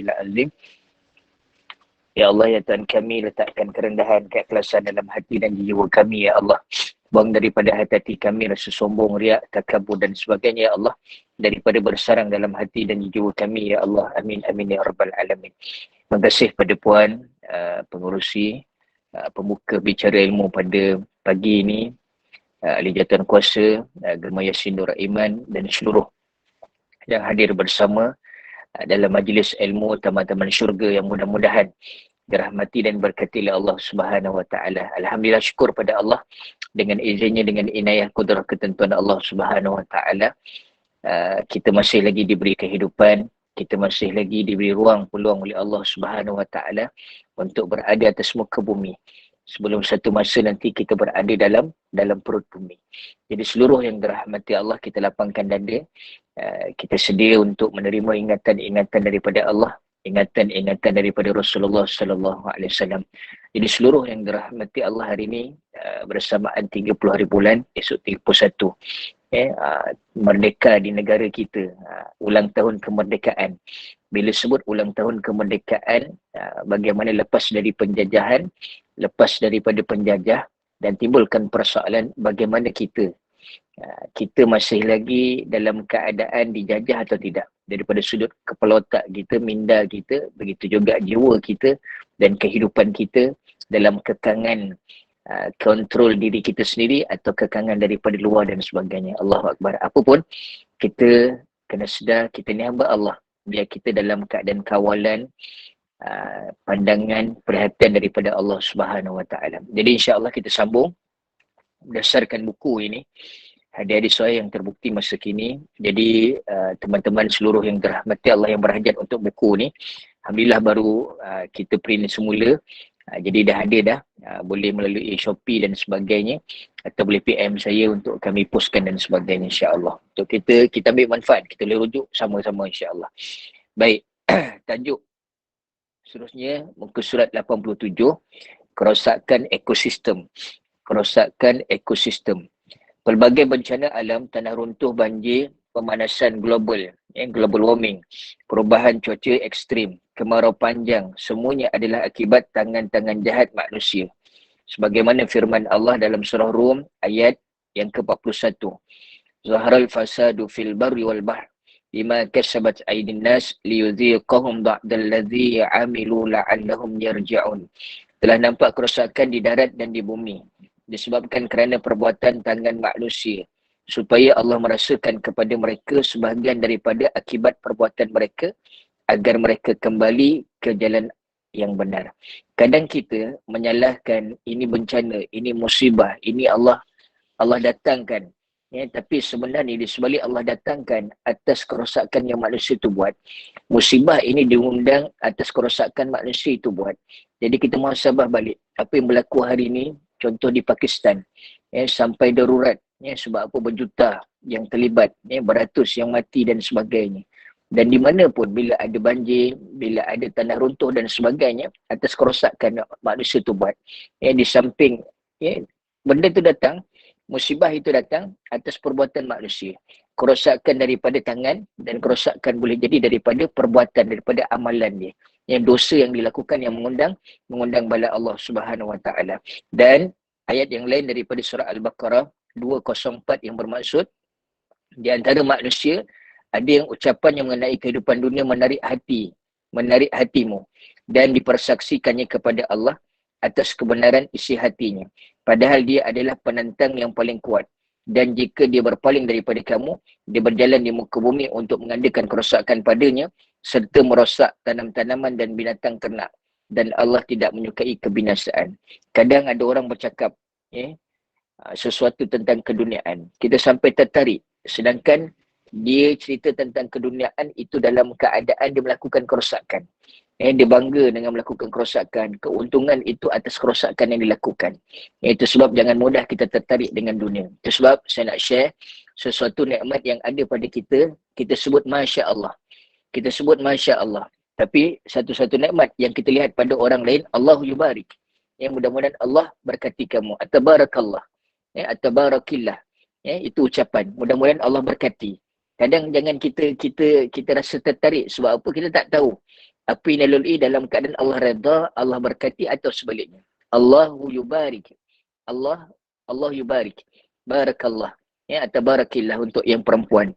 azim. Ya Allah, ya Tuhan kami, letakkan kerendahan, keikhlasan dalam hati dan jiwa kami, ya Allah. Buang daripada hati kami rasa sombong, riak, takabur dan sebagainya, ya Allah. Daripada bersarang dalam hati dan jiwa kami, ya Allah. Amin, amin, ya Rabbal Alamin. Terima kasih pada Puan, pengurusi, pembuka bicara ilmu pada pagi ini, Ahli Jatuhan Kuasa, Germa Yasin Nur Iman dan seluruh yang hadir bersama dalam majlis ilmu taman-taman syurga yang mudah-mudahan dirahmati dan berkati oleh Allah Subhanahu wa taala. Alhamdulillah, syukur pada Allah dengan izinnya, dengan inayah kudrah ketentuan Allah Subhanahu wa taala, kita masih lagi diberi kehidupan, kita masih lagi diberi ruang peluang oleh Allah Subhanahu wa taala untuk berada atas muka bumi. Sebelum satu masa nanti kita berada dalam perut bumi. Jadi seluruh yang dirahmati Allah, kita lapangkan dada, kita sedia untuk menerima ingatan-ingatan daripada Allah, ingatan-ingatan daripada Rasulullah sallallahu alaihi wasallam. Jadi seluruh yang dirahmati Allah hari ini, bersamaan 30 hari bulan, esok 31, merdeka di negara kita, ulang tahun kemerdekaan. Bila sebut ulang tahun kemerdekaan, bagaimana lepas dari penjajahan, lepas daripada penjajah, dan timbulkan persoalan bagaimana kita masih lagi dalam keadaan dijajah atau tidak. Daripada sudut kepala otak kita, minda kita, begitu juga jiwa kita dan kehidupan kita dalam kekangan kontrol diri kita sendiri atau kekangan daripada luar dan sebagainya. Allahu Akbar. Apapun, kita kena sedar kita ni hamba Allah. Biar kita dalam keadaan kawalan, pandangan, perhatian daripada Allah Subhanahu wa taala. Jadi insya-Allah kita sambung berdasarkan buku ini, Hadiah saya yang terbukti masa kini. Jadi teman-teman seluruh yang dirahmati Allah yang berhajat untuk buku ni, alhamdulillah baru kita print semula. Jadi dah ada dah, boleh melalui Shopee dan sebagainya, atau boleh PM saya untuk kami postkan dan sebagainya, insya-Allah. Untuk kita ambil manfaat, kita boleh rujuk sama-sama, insya-Allah. Baik, tajuk seterusnya muka surat 87, kerosakan ekosistem. Kerosakan ekosistem. Pelbagai bencana alam, tanah runtuh, banjir, pemanasan global, global warming, perubahan cuaca ekstrim, kemarau panjang, semuanya adalah akibat tangan-tangan jahat manusia. Sebagaimana firman Allah dalam surah Rum ayat yang ke-41. Zaharal fasadu fil barri wal bahr bima kasabat aydin nas liyudhiqahum ba'dal ladzi amilu la'allahum yarji'un. Telah nampak kerosakan di darat dan di bumi disebabkan kerana perbuatan tangan manusia, supaya Allah merasakan kepada mereka sebahagian daripada akibat perbuatan mereka, agar mereka kembali ke jalan yang benar. Kadang kita menyalahkan ini bencana, ini musibah, ini Allah datangkan. Tapi sebenarnya di sebalik Allah datangkan atas kerosakan yang manusia itu buat, musibah ini diundang atas kerosakan manusia itu buat. Jadi kita muhasabah balik apa yang berlaku hari ini. Contoh di Pakistan, sampai darurat, sebab apa berjuta yang terlibat, beratus yang mati dan sebagainya. Dan di mana pun bila ada banjir, bila ada tanah runtuh dan sebagainya, atas kerosakan manusia itu buat. Di samping benda itu datang, musibah itu datang atas perbuatan manusia. Kerosakan daripada tangan dan kerosakan boleh jadi daripada perbuatan, daripada amalan dia. Yang dosa yang dilakukan yang mengundang bala Allah Subhanahu wa taala. Dan ayat yang lain daripada surah Al-Baqarah 204 yang bermaksud di antara manusia ada yang ucapan yang mengenai kehidupan dunia menarik hatimu dan dipersaksikannya kepada Allah atas kebenaran isi hatinya, padahal dia adalah penentang yang paling kuat. Dan jika dia berpaling daripada kamu, dia berjalan di muka bumi untuk mengadakan kerosakan padanya serta merosak tanam-tanaman dan binatang ternak, dan Allah tidak menyukai kebinasaan. Kadang ada orang bercakap sesuatu tentang keduniaan, kita sampai tertarik, sedangkan dia cerita tentang keduniaan itu dalam keadaan dia melakukan kerosakan. Dia bangga dengan melakukan kerosakan, keuntungan itu atas kerosakan yang dilakukan. Itu sebab jangan mudah kita tertarik dengan dunia. Itu sebab saya nak share sesuatu nikmat yang ada pada kita, kita sebut Masya Allah. Kita sebut Masya Allah. Tapi satu-satu nikmat yang kita lihat pada orang lain, Allahu yubarik. Mudah-mudahan Allah berkati kamu. At-tabarakallah. At-tabarakillah. Itu ucapan. Mudah-mudahan Allah berkati. Kadang jangan kita rasa tertarik sebab apa, kita tak tahu apa yang dilalui dalam keadaan Allah redha, Allah berkati atau sebaliknya. Allahu yubarik. Allah Allah yubarik. Barakallah. Ya, tabarakillah untuk yang perempuan.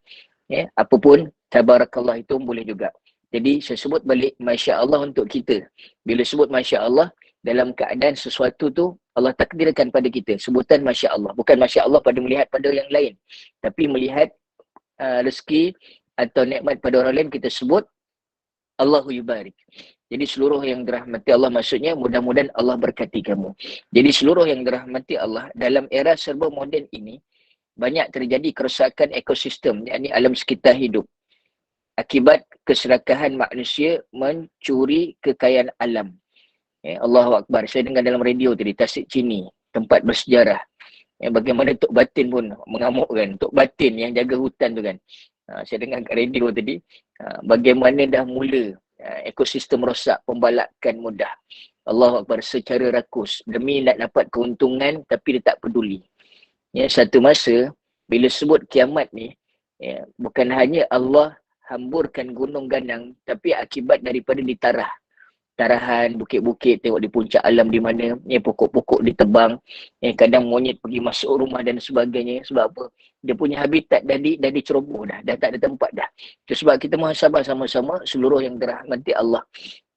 Ya, apapun tabarakallah itu boleh juga. Jadi saya sebut balik Masya Allah untuk kita. Bila sebut Masya Allah dalam keadaan sesuatu tu Allah takdirkan pada kita. Sebutan Masya Allah. Bukan Masya Allah pada melihat pada yang lain. Tapi melihat rezeki atau nikmat pada orang lain, kita sebut Allahu yubarik. Jadi seluruh yang dirahmati Allah, maksudnya mudah-mudahan Allah berkati kamu. Jadi seluruh yang dirahmati Allah dalam era serba moden ini, banyak terjadi kerosakan ekosistem, yakni alam sekitar hidup. Akibat keserakahan manusia mencuri kekayaan alam. Allahu Akbar. Saya dengar dalam radio tadi, Tasik Chini, tempat bersejarah. Bagaimana Tok Batin pun mengamuk kan. Tok Batin yang jaga hutan tu kan. Saya dengar kat radio tadi, bagaimana dah mula ekosistem rosak, pembalakan mudah. Allahu Akbar, secara rakus. Demi nak dapat keuntungan tapi dia tak peduli. Satu masa, bila sebut kiamat ni, bukan hanya Allah hamburkan gunung ganang, tapi akibat daripada ditarah. Tarahan, bukit-bukit, tengok di puncak alam di mana, pokok-pokok ditebang, kadang monyet pergi masuk rumah dan sebagainya. Sebab apa? Dia punya habitat dah diceroboh dah tak ada tempat dah. Itu sebab kita muhasabah sama-sama seluruh yang dirahmati Allah.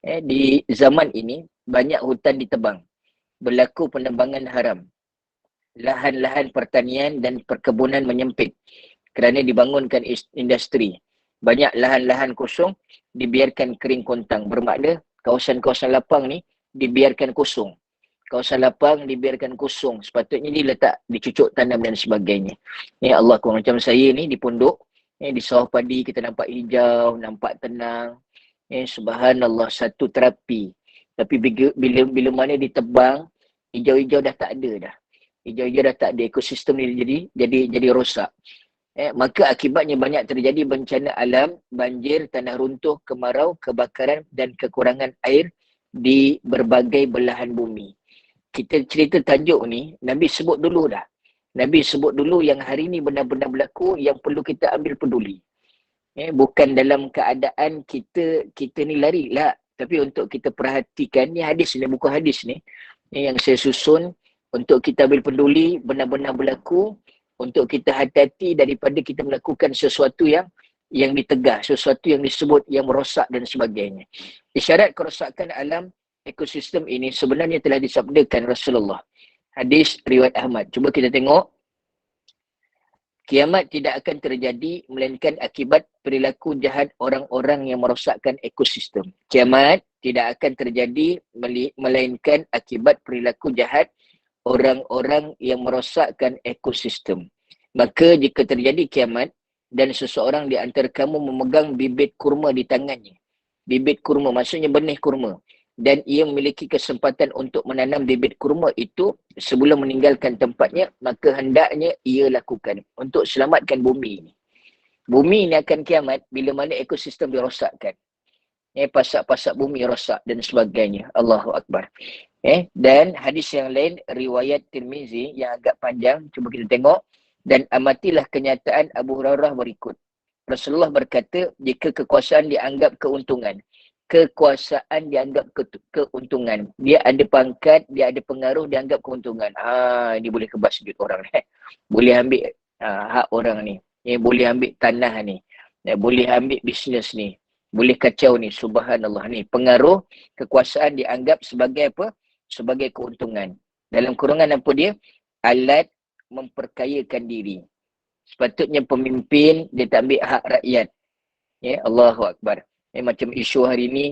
Di zaman ini, banyak hutan ditebang. Berlaku penebangan haram. Lahan-lahan pertanian dan perkebunan menyempit kerana dibangunkan industri. Banyak lahan-lahan kosong dibiarkan kering kontang. Bermakna kawasan-kawasan lapang ni dibiarkan kosong. Kawasan lapang dibiarkan kosong. Sepatutnya diletak, dicucuk tanam dan sebagainya. Allah, macam saya ni di pondok, di sawah padi kita nampak hijau, nampak tenang. Subhanallah, satu terapi. Tapi bila mana ditebang, hijau-hijau dah tak ada dah. Hijau-hijau dah tak ada, ekosistem ni jadi rosak. Maka akibatnya banyak terjadi bencana alam, banjir, tanah runtuh, kemarau, kebakaran dan kekurangan air di berbagai belahan bumi. Kita cerita tajuk ni, Nabi sebut dulu dah. Nabi sebut dulu yang hari ni benar-benar berlaku, yang perlu kita ambil peduli. Bukan dalam keadaan kita ni lari lah, tapi untuk kita perhatikan, ni hadis ni, buku hadis ni, yang saya susun untuk kita ambil peduli, benar-benar berlaku, untuk kita hati-hati daripada kita melakukan sesuatu yang ditegah, sesuatu yang disebut yang merosak dan sebagainya. Isyarat kerosakan alam ekosistem ini sebenarnya telah disabdakan Rasulullah. Hadis riwayat Ahmad. Cuba kita tengok. Kiamat tidak akan terjadi melainkan akibat perilaku jahat orang-orang yang merosakkan ekosistem. Kiamat tidak akan terjadi melainkan akibat perilaku jahat orang-orang yang merosakkan ekosistem. Maka jika terjadi kiamat dan seseorang di antara kamu memegang bibit kurma di tangannya. Bibit kurma maksudnya benih kurma. Dan ia memiliki kesempatan untuk menanam bibit kurma itu sebelum meninggalkan tempatnya, maka hendaknya ia lakukan untuk selamatkan bumi ini. Bumi ini akan kiamat bila mana ekosistem dirosakkan. Pasak-pasak bumi rosak dan sebagainya. Allahu Akbar. Dan hadis yang lain, riwayat Tirmizi yang agak panjang, cuba kita tengok. Dan amatilah kenyataan Abu Hurairah berikut. Rasulullah berkata, jika kekuasaan dianggap keuntungan, keuntungan. Dia ada pangkat, dia ada pengaruh, dianggap keuntungan. Ini boleh kebas duit orang. Boleh ambil hak orang ni. Boleh ambil tanah ni. Boleh ambil bisnes ni. Boleh kacau ni. Subhanallah ni. Pengaruh, kekuasaan dianggap sebagai apa? Sebagai keuntungan. Dalam kurungan apa dia? Alat memperkayakan diri. Sepatutnya pemimpin, dia tak ambil hak rakyat. Allahu Akbar. Macam isu hari ni,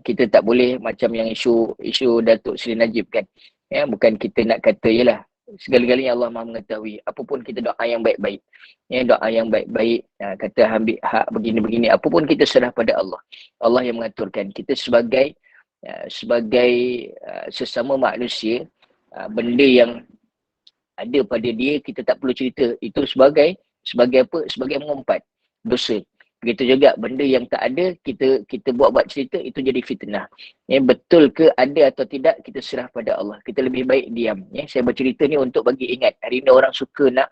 kita tak boleh macam yang isu Datuk Seri Najib kan. Bukan kita nak kata, yelah, segala-galanya Allah Maha mengetahui. Apapun kita doa yang baik-baik. Doa yang baik-baik, kata ambil hak begini-begini. Apapun kita serah pada Allah. Allah yang mengaturkan. Kita sebagai sesama manusia, benda yang ada pada dia, kita tak perlu cerita. Itu sebagai apa? Sebagai mengumpat dosa. Begitu juga benda yang tak ada, kita buat cerita, itu jadi fitnah. Betul ke ada atau tidak, kita serah pada Allah. Kita lebih baik diam. Saya bercerita ni untuk bagi ingat. Hari ni orang suka nak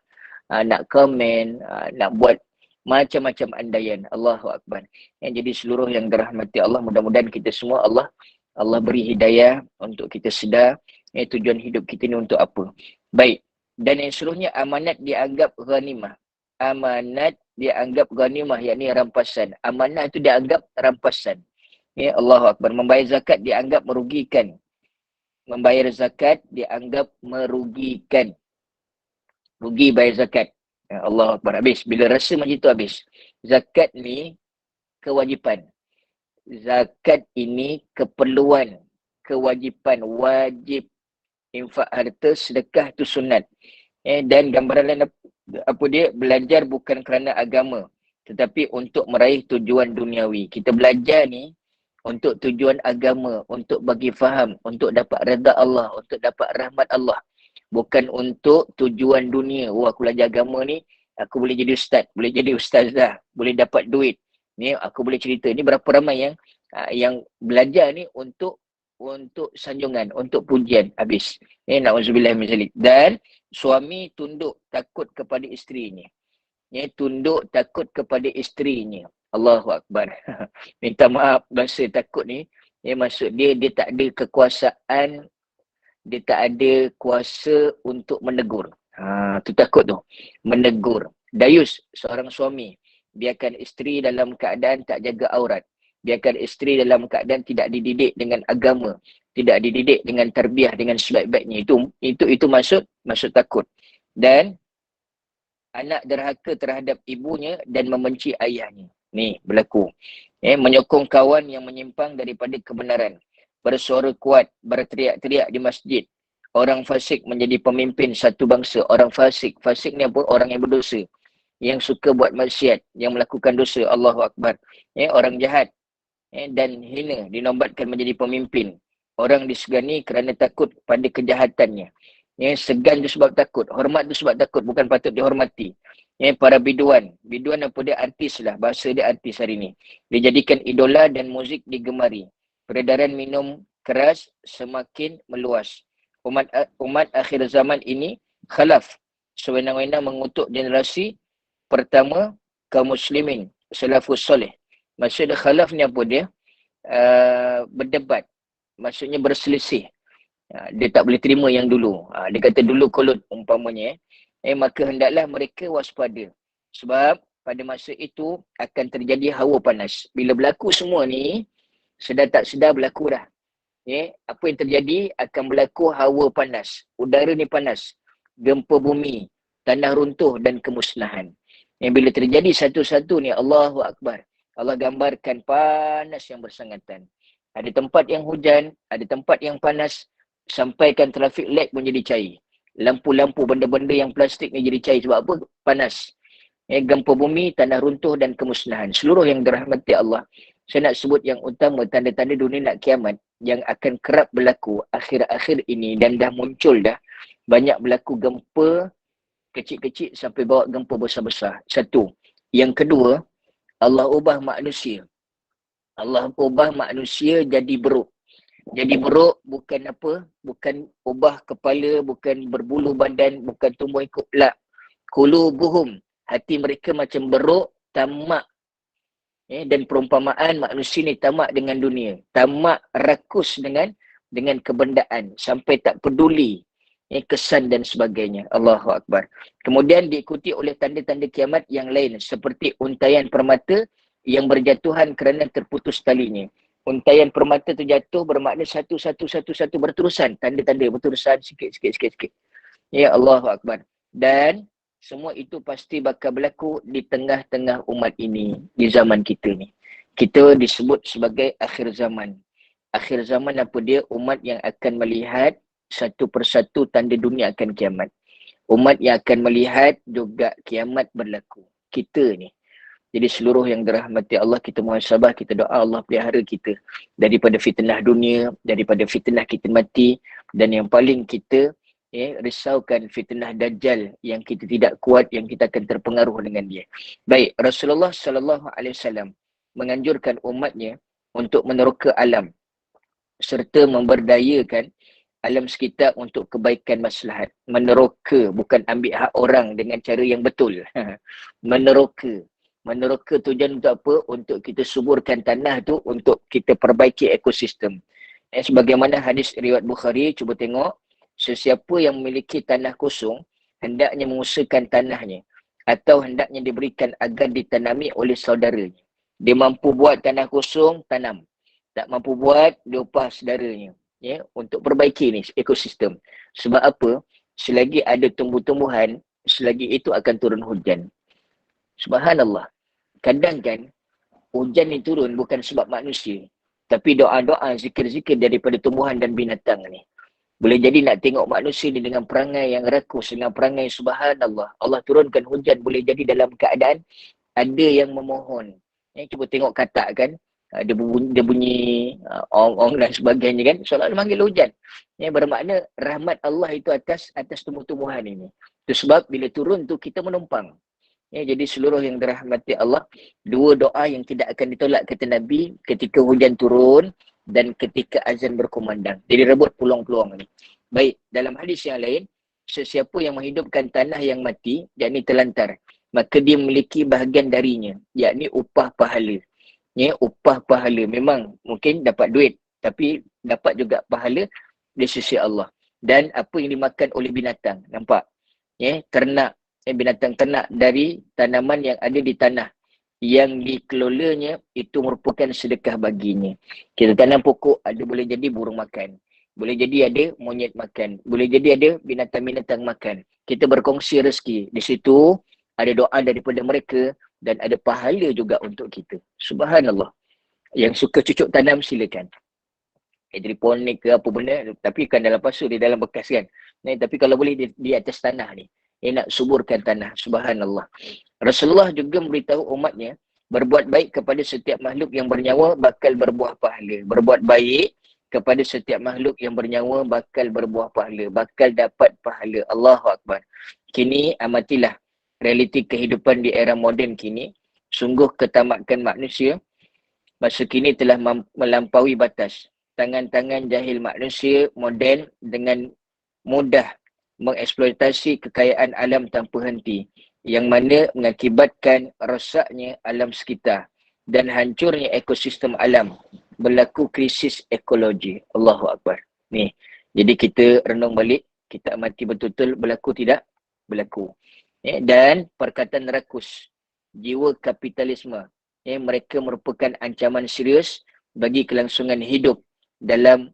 komen, nak buat macam-macam andaian. Allahu Akbar. Jadi seluruh yang dirahmati Allah, mudah-mudahan kita semua Allah beri hidayah untuk kita sedar tujuan hidup kita ni untuk apa. Baik. Dan yang seluruhnya amanat dianggap ghanimah. Amanat dianggap ghanimah, yakni rampasan. Amanah itu dianggap rampasan. Allahu Akbar. Membayar zakat dianggap merugikan. Membayar zakat dianggap merugikan. Rugi bayar zakat. Allahu Akbar. Habis. Bila rasa macam itu habis. Zakat ni kewajipan. Zakat ini keperluan. Kewajipan. Wajib. Infak harta, sedekah tu sunat. Dan gambaran lain apa dia? Belajar bukan kerana agama, tetapi untuk meraih tujuan duniawi. Kita belajar ni untuk tujuan agama, untuk bagi faham, untuk dapat redha Allah, untuk dapat rahmat Allah. Bukan untuk tujuan dunia. Oh, aku belajar agama ni, aku boleh jadi ustaz, boleh jadi ustazah, boleh dapat duit. Ni aku boleh cerita. Ni berapa ramai yang belajar ni untuk sanjungan, untuk pujian. Habis. Na'udzubillah min zalik. Dan suami tunduk takut kepada isterinya. Tunduk takut kepada isterinya. Allahu Akbar. Minta maaf bahasa takut ni. Maksud dia tak ada kekuasaan, dia tak ada kuasa untuk menegur. Tu takut tu. Menegur. Dayus, seorang suami, biarkan isteri dalam keadaan tak jaga aurat. Biarkan isteri dalam keadaan tidak dididik dengan agama, tidak dididik dengan tarbiyah dengan sebaik-baiknya. Itu maksud takut. Dan anak derhaka terhadap ibunya dan membenci ayahnya. Ni berlaku. Menyokong kawan yang menyimpang daripada kebenaran. Bersuara kuat, berteriak-teriak di masjid. Orang fasik menjadi pemimpin satu bangsa. Orang fasik. Fasik ni apa? Orang yang berdosa. Yang suka buat maksiat. Yang melakukan dosa. Allahu Akbar. Orang jahat dan hina dinobatkan menjadi pemimpin. Orang disegani kerana takut pada kejahatannya. Segan tu sebab takut. Hormat tu sebab takut. Bukan patut dihormati. Para biduan. Biduan apa dia? Artis lah. Bahasa dia artis hari ni. Dijadikan idola dan muzik digemari. Peredaran minum keras semakin meluas. Umat akhir zaman ini khalaf. Sewenang-wenang mengutuk generasi pertama kaum muslimin. Salafus soleh. Maksudnya khalaf ni apa dia? Berdebat. Maksudnya berselisih. Dia tak boleh terima yang dulu. Dia kata dulu kolot umpamanya. Maka hendaklah mereka waspada. Sebab pada masa itu akan terjadi hawa panas. Bila berlaku semua ni, sedar tak sedar berlaku dah. Apa yang terjadi akan berlaku hawa panas. Udara ni panas. Gempa bumi, tanah runtuh dan kemusnahan. Bila terjadi satu-satu ni, Allahu Akbar. Allah gambarkan panas yang bersangatan. Ada tempat yang hujan, ada tempat yang panas, sampaikan traffic light pun jadi cair. Lampu-lampu, benda-benda yang plastik ni jadi cair. Sebab apa? Panas. Gempa bumi, tanah runtuh dan kemusnahan. Seluruh yang dirahmati Allah. Saya nak sebut yang utama, tanda-tanda dunia nak kiamat yang akan kerap berlaku akhir-akhir ini dan dah muncul dah. Banyak berlaku gempa kecil-kecil sampai bawa gempa besar-besar. Satu. Yang kedua, Allah ubah manusia. Allah ubah manusia jadi beruk. Jadi beruk bukan apa? Bukan ubah kepala, bukan berbulu badan, bukan tumbuh ikut pelak. Qulubuhum. Hati mereka macam beruk, tamak. Dan perumpamaan manusia ni tamak dengan dunia. Tamak rakus dengan kebendaan. Sampai tak peduli kesan dan sebagainya. Allahu Akbar. Kemudian diikuti oleh tanda-tanda kiamat yang lain. Seperti untaian permata yang berjatuhan kerana terputus talinya. Untaian permata tu jatuh bermakna satu berterusan. Tanda-tanda berterusan sikit. Ya Allahu Akbar. Dan semua itu pasti bakal berlaku di tengah-tengah umat ini. Di zaman kita ni. Kita disebut sebagai akhir zaman. Akhir zaman apa dia? Umat yang akan melihat satu persatu tanda dunia akan kiamat. Umat yang akan melihat juga kiamat berlaku. Kita ni. Jadi seluruh yang dirahmati Allah, kita muhasabah, kita doa Allah pelihara kita daripada fitnah dunia, daripada fitnah kita mati, dan yang paling kita risaukan fitnah Dajjal yang kita tidak kuat, yang kita akan terpengaruh dengan dia. Baik, Rasulullah SAW menganjurkan umatnya untuk meneroka alam serta memberdayakan alam sekitar untuk kebaikan maslahat. Meneroka, bukan ambil hak orang dengan cara yang betul. Meneroka. Meneroka tujuan untuk apa? Untuk kita suburkan tanah tu, untuk kita perbaiki ekosistem. Sebagaimana hadis riwayat Bukhari, cuba tengok, sesiapa yang memiliki tanah kosong, hendaknya mengusahakan tanahnya, atau hendaknya diberikan agar ditanami oleh saudaranya. Dia mampu buat tanah kosong, tanam. Tak mampu buat, dia upah saudaranya. Ya, untuk perbaiki ni ekosistem. Sebab apa? Selagi ada tumbuh-tumbuhan, selagi itu akan turun hujan. Subhanallah. Kadang kan, hujan ni turun bukan sebab manusia, tapi doa-doa, zikir-zikir daripada tumbuhan dan binatang ni. Boleh jadi nak tengok manusia ni dengan perangai yang rakus, dengan perangai subhanallah. Allah turunkan hujan, boleh jadi dalam keadaan ada yang memohon. Cuba tengok katak kan, dia bunyi ong-ong dan sebagainya kan, seolah memanggil hujan. Bermakna rahmat Allah itu atas tumbuh-tumbuhan ini. Itu sebab bila turun tu kita menumpang. Jadi seluruh yang dirahmati Allah, dua doa yang tidak akan ditolak kata Nabi ketika hujan turun dan ketika azan berkumandang. Jadi rebut peluang-peluang ni. Baik, dalam hadis yang lain, sesiapa yang menghidupkan tanah yang mati, yakni terlantar, maka dia memiliki bahagian darinya, yakni upah pahala. Upah pahala. Memang mungkin dapat duit, tapi dapat juga pahala di sisi Allah. Dan apa yang dimakan oleh binatang, nampak? Ternak, binatang ternak dari tanaman yang ada di tanah yang dikelolanya, itu merupakan sedekah baginya. Kita tanam pokok, ada boleh jadi burung makan, boleh jadi ada monyet makan, boleh jadi ada binatang-binatang makan. Kita berkongsi rezeki. Di situ ada doa daripada mereka dan ada pahala juga untuk kita. Subhanallah. Yang suka cucuk tanam silakan. Hidroponik ke apa benda, tapi kan dalam pasu, di dalam bekas kan. Tapi kalau boleh di atas tanah ni, nak suburkan tanah. Subhanallah. Rasulullah juga memberitahu umatnya, berbuat baik kepada setiap makhluk yang bernyawa bakal berbuah pahala. Berbuat baik kepada setiap makhluk yang bernyawa bakal berbuah pahala, bakal dapat pahala. Allahu Akbar. Kini amatilah realiti kehidupan di era moden kini. Sungguh ketamakan manusia masa kini telah melampaui batas. Tangan-tangan jahil manusia moden dengan mudah mengeksploitasi kekayaan alam tanpa henti, yang mana mengakibatkan rosaknya alam sekitar dan hancurnya ekosistem alam. Berlaku krisis ekologi. Allahu Akbar. Ni, jadi kita renung balik, kita amati betul-betul berlaku tidak? Berlaku. Dan perkataan rakus, jiwa kapitalisme, mereka merupakan ancaman serius bagi kelangsungan hidup dalam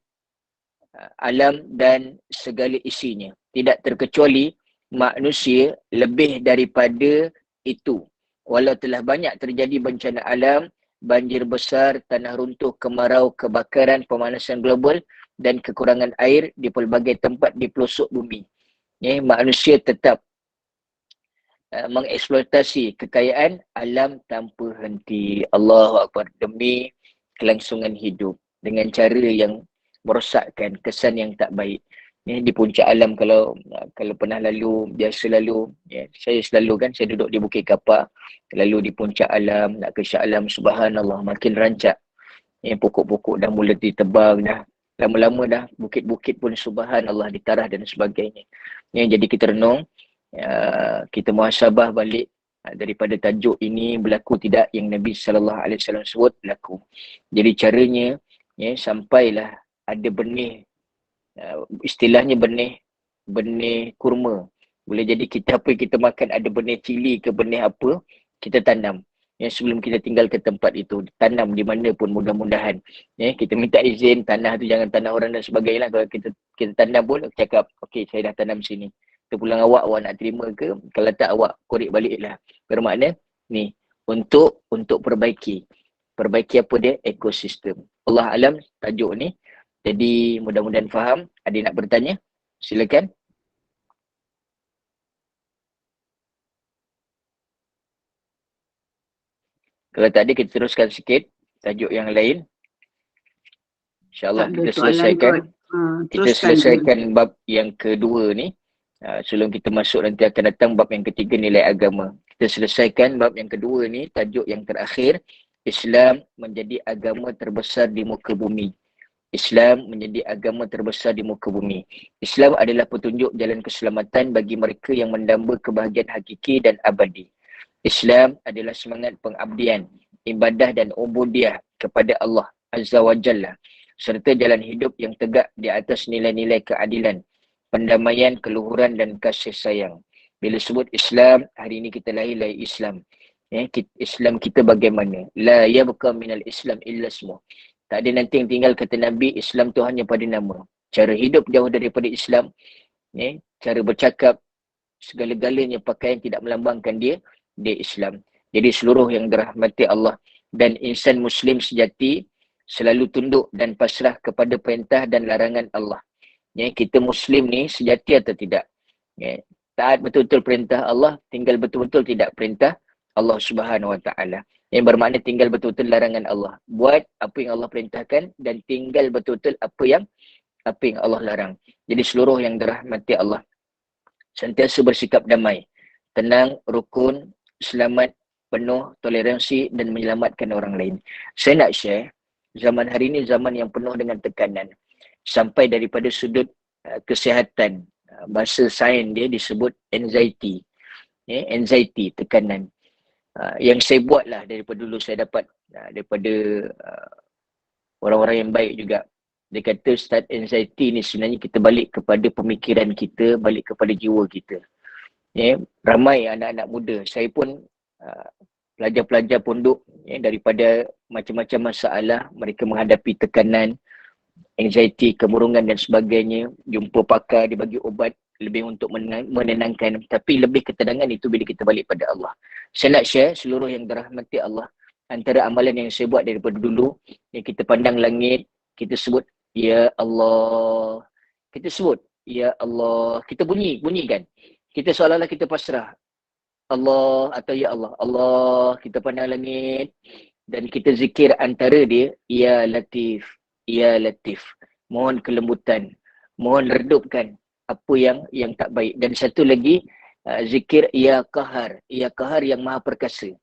alam dan segala isinya. Tidak terkecuali manusia. Lebih daripada itu, walau telah banyak terjadi bencana alam, banjir besar, tanah runtuh, kemarau, kebakaran, pemanasan global dan kekurangan air di pelbagai tempat di pelosok bumi, manusia tetap mengeksploitasi kekayaan alam tanpa henti. Allahu Akbar. Demi kelangsungan hidup dengan cara yang merosakkan, kesan yang tak baik. Di puncak alam, kalau pernah lalu, biasa lalu, saya selalu kan, saya duduk di Bukit Kapak, lalu di puncak alam, nak ke Shah Alam, subhanallah, makin rancak. Pokok-pokok dah mula ditebang dah. Lama-lama dah bukit-bukit pun subhanallah ditarah dan sebagainya. Jadi kita renung, kita muhasabah balik daripada tajuk ini berlaku tidak yang Nabi SAW sebut berlaku. Jadi caranya, sampailah ada benih, istilahnya benih kurma. Boleh jadi kita apa yang kita makan, ada benih cili ke benih apa, kita tanam. Sebelum kita tinggal ke tempat itu, tanam di mana pun mudah-mudahan. Kita minta izin, tanah tu jangan tanah orang dan sebagainya. Kalau kita tanam pun, cakap, okey saya dah tanam sini. Pulang awak nak terima ke? Kalau tak, awak korek baliklah. Bermakna ni untuk perbaiki apa dia? Ekosistem. Allah alam tajuk ni. Jadi mudah-mudahan faham. Ada nak bertanya? Silakan. Kalau tak ada, kita teruskan sikit tajuk yang lain. InsyaAllah kita selesaikan bab yang kedua ni. Sebelum kita masuk nanti akan datang bab yang ketiga, nilai agama. Kita selesaikan bab yang kedua ni, tajuk yang terakhir, Islam menjadi agama terbesar di muka bumi. Islam menjadi agama terbesar di muka bumi. Islam adalah petunjuk jalan keselamatan bagi mereka yang mendamba kebahagiaan hakiki dan abadi. Islam adalah semangat pengabdian, ibadah dan ubudiah kepada Allah Azza wa Jalla, serta jalan hidup yang tegak di atas nilai-nilai keadilan, pendamaian, keluhuran dan kasih sayang. Bila sebut Islam, hari ini kita lahir Islam. Islam kita bagaimana? La yabqa minal Islam illa ismuh. Tak ada nanti yang tinggal, kata Nabi, Islam tu hanya pada nama. Cara hidup jauh daripada Islam, cara bercakap, segala-galanya pakaian tidak melambangkan dia Islam. Jadi seluruh yang dirahmati Allah dan insan Muslim sejati selalu tunduk dan pasrah kepada perintah dan larangan Allah. Kita Muslim ni sejati atau tidak? Taat betul-betul perintah Allah, tinggal betul-betul tidak perintah Allah Subhanahu Wa Taala. Yang bermakna tinggal betul-betul larangan Allah. Buat apa yang Allah perintahkan dan tinggal betul-betul apa yang Allah larang. Jadi seluruh yang dirahmati Allah sentiasa bersikap damai, tenang, rukun, selamat, penuh, toleransi dan menyelamatkan orang lain. Saya nak share, zaman hari ini zaman yang penuh dengan tekanan. Sampai daripada sudut kesihatan, bahasa sains dia disebut anxiety. Anxiety, tekanan. Yang saya buatlah daripada dulu saya dapat daripada orang-orang yang baik juga. Dia kata start anxiety ni sebenarnya kita balik kepada pemikiran kita, balik kepada jiwa kita. Ramai anak-anak muda, saya pun pelajar-pelajar pondok daripada macam-macam masalah, mereka menghadapi tekanan, anxiety, kemurungan dan sebagainya. Jumpa pakar, dia bagi ubat lebih untuk menenangkan, tapi lebih ketenangan itu bila kita balik pada Allah. Saya nak share seluruh yang dirahmati Allah. Antara amalan yang saya buat daripada dulu, yang kita pandang langit, kita sebut Ya Allah. Kita sebut Ya Allah. Kita bunyikan. Kita seolah-olah kita pasrah. Allah atau Ya Allah. Allah, kita pandang langit. Dan kita zikir antara dia, Ya Latif. Ya Latif. Mohon kelembutan. Mohon redupkan apa yang tak baik. Dan satu lagi, zikir Ya Qahar. Ya Qahar yang maha perkasa.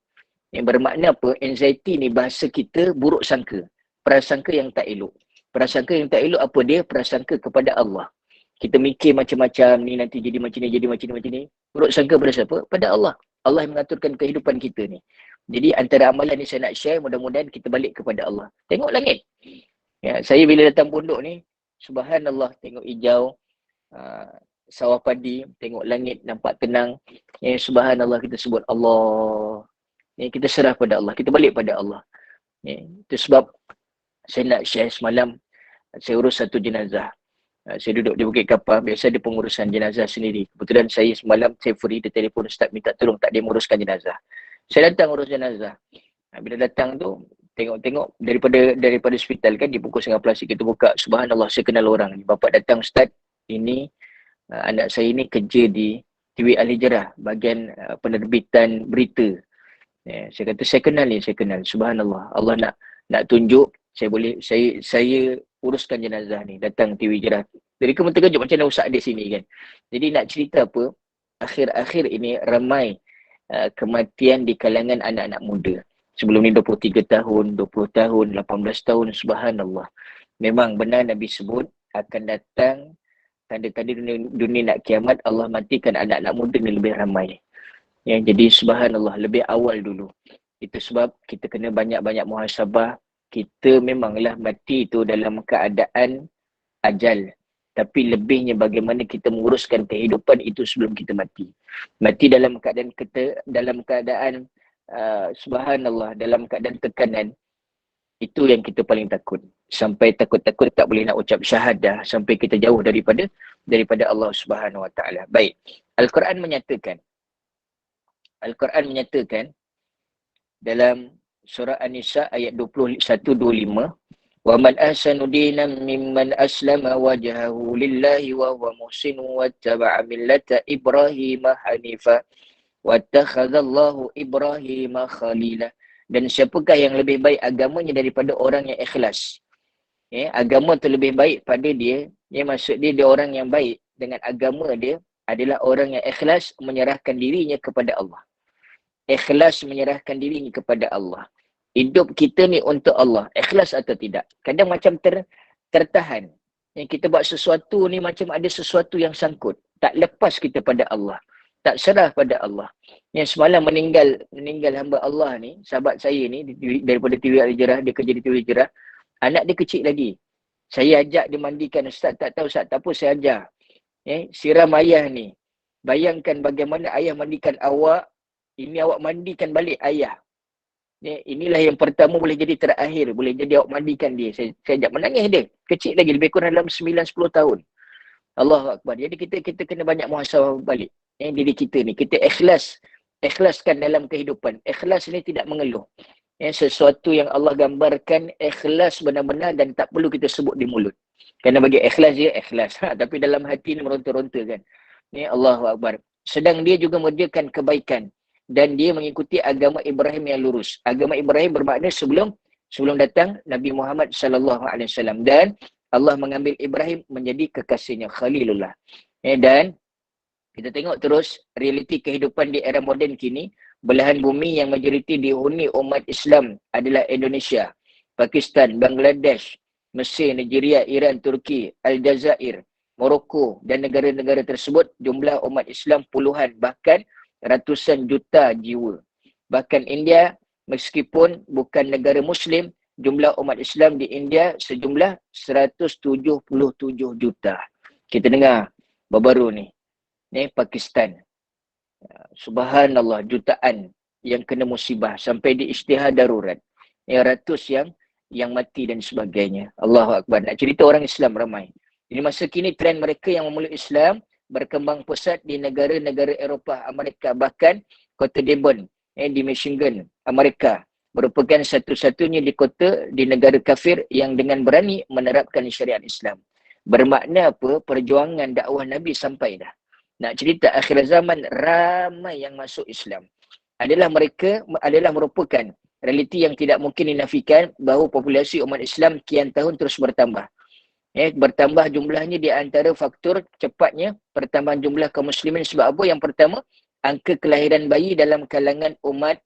Yang bermakna apa? Anxiety ni bahasa kita buruk sangka. Prasangka yang tak elok. Prasangka yang tak elok apa dia? Prasangka kepada Allah. Kita mikir macam-macam ni nanti jadi macam ni, jadi macam ni. Buruk sangka pada siapa? Pada Allah. Allah yang mengaturkan kehidupan kita ni. Jadi antara amalan ni saya nak share, mudah-mudahan kita balik kepada Allah. Tengok langit. Saya bila datang pondok ni, subhanallah, tengok hijau, sawah padi, tengok langit nampak tenang. Subhanallah, kita sebut Allah. Kita serah pada Allah, kita balik pada Allah. Itu sebab saya nak share semalam, saya urus satu jenazah. Saya duduk di Bukit Kapar, biasa ada pengurusan jenazah sendiri. Kebetulan saya semalam, saya free, dia telefon ustaz minta tolong tak dia menguruskan jenazah. Saya datang urus jenazah. Bila datang tu, tengok-tengok daripada hospital kan, di bungkus dengan plastik, kita buka, subhanallah, saya kenal orang ni. Bapak datang, ustaz, ini anak saya ni kerja di TV Al-Hijrah, bahagian penerbitan berita. Saya kata, saya kenal, subhanallah. Allah nak tunjuk, saya uruskan jenazah ni, datang TV Hijrah. Jadi kamu terkejut macam mana ustaz di sini kan. Jadi nak cerita apa, akhir-akhir ini ramai kematian di kalangan anak-anak muda. Sebelum ni 23 tahun, 20 tahun, 18 tahun, subhanallah. Memang benar Nabi sebut akan datang tanda-tanda dunia nak kiamat, Allah matikan anak-anak muda ni lebih ramai. Jadi subhanallah, lebih awal dulu. Itu sebab kita kena banyak-banyak muhasabah. Kita memanglah mati itu dalam keadaan ajal. Tapi lebihnya bagaimana kita menguruskan kehidupan itu sebelum kita mati. Mati dalam keadaan subhanallah, dalam keadaan tekanan, itu yang kita paling takut. Sampai takut-takut tak boleh nak ucap syahadah, sampai kita jauh daripada Allah Subhanahu Wa Taala. Baik. Al-Quran menyatakan dalam surah An-Nisa ayat 21-25, wa man ahsanu dinan mimman aslama wajhahu lillahi wa huwa muhsinun wattaba'a millata Ibrahim hanifa wattakhadallahu Ibrahim khalila. Dan siapakah yang lebih baik agamanya daripada orang yang ikhlas? Agama tu lebih baik pada dia. Maksud dia orang yang baik dengan agama dia adalah orang yang ikhlas menyerahkan dirinya kepada Allah. Ikhlas menyerahkan dirinya kepada Allah. Hidup kita ni untuk Allah. Ikhlas atau tidak? Kadang macam tertahan. Yang kita buat sesuatu ni macam ada sesuatu yang sangkut. Tak lepas kita pada Allah. tak serah pada Allah. Yang semalam meninggal hamba Allah ni, sahabat saya ni daripada TV Al-Hijrah, dia kerja di TV Al-Hijrah, anak dia kecil lagi. Saya ajak dia mandikan, ustaz tak tahu, ustaz tak apa, saya ajar. Siram ayah ni. Bayangkan bagaimana ayah mandikan awak, ini awak mandikan balik ayah. Inilah yang pertama boleh jadi terakhir, boleh jadi awak mandikan dia. Saya ajak, menangis dia. Kecil lagi, lebih kurang dalam 9-10 tahun. Allahu Akbar. Jadi kita kena banyak muhasabah balik. Diri kita ni, kita ikhlaskan dalam kehidupan. Ikhlas ni tidak mengeluh. Sesuatu yang Allah gambarkan ikhlas benar-benar dan tak perlu kita sebut di mulut. Kerana bagi ikhlas dia ikhlas. Tapi dalam hati ni meronta-ronta kan. Allahu Akbar. Sedang dia juga mengerjakan kebaikan. Dan dia mengikuti agama Ibrahim yang lurus. Agama Ibrahim bermakna sebelum datang Nabi Muhammad SAW. Dan Allah mengambil Ibrahim menjadi kekasihnya, Khalilullah. Dan kita tengok terus realiti kehidupan di era moden kini. Belahan bumi yang majoriti dihuni umat Islam adalah Indonesia, Pakistan, Bangladesh, Mesir, Nigeria, Iran, Turki, Aljazair, Morocco dan negara-negara tersebut jumlah umat Islam puluhan bahkan ratusan juta jiwa. Bahkan India meskipun bukan negara Muslim, jumlah umat Islam di India sejumlah 177 juta. Kita dengar baru-baru ni. Pakistan. Subhanallah, jutaan yang kena musibah sampai di isytihar darurat. Ratus yang mati dan sebagainya. Allahu Akbar. Nak cerita orang Islam ramai. Jadi masa kini trend mereka yang memeluk Islam berkembang pesat di negara-negara Eropah, Amerika, bahkan kota Devon di Michigan, Amerika merupakan satu-satunya di kota di negara kafir yang dengan berani menerapkan syariat Islam. Bermakna apa? Perjuangan dakwah Nabi sampai dah. Nak cerita akhir zaman, ramai yang masuk Islam. Mereka adalah merupakan realiti yang tidak mungkin dinafikan bahawa populasi umat Islam kian tahun terus bertambah. Bertambah jumlahnya di antara faktor cepatnya pertambahan jumlah kaum muslimin sebab apa? Yang pertama, angka kelahiran bayi dalam kalangan umat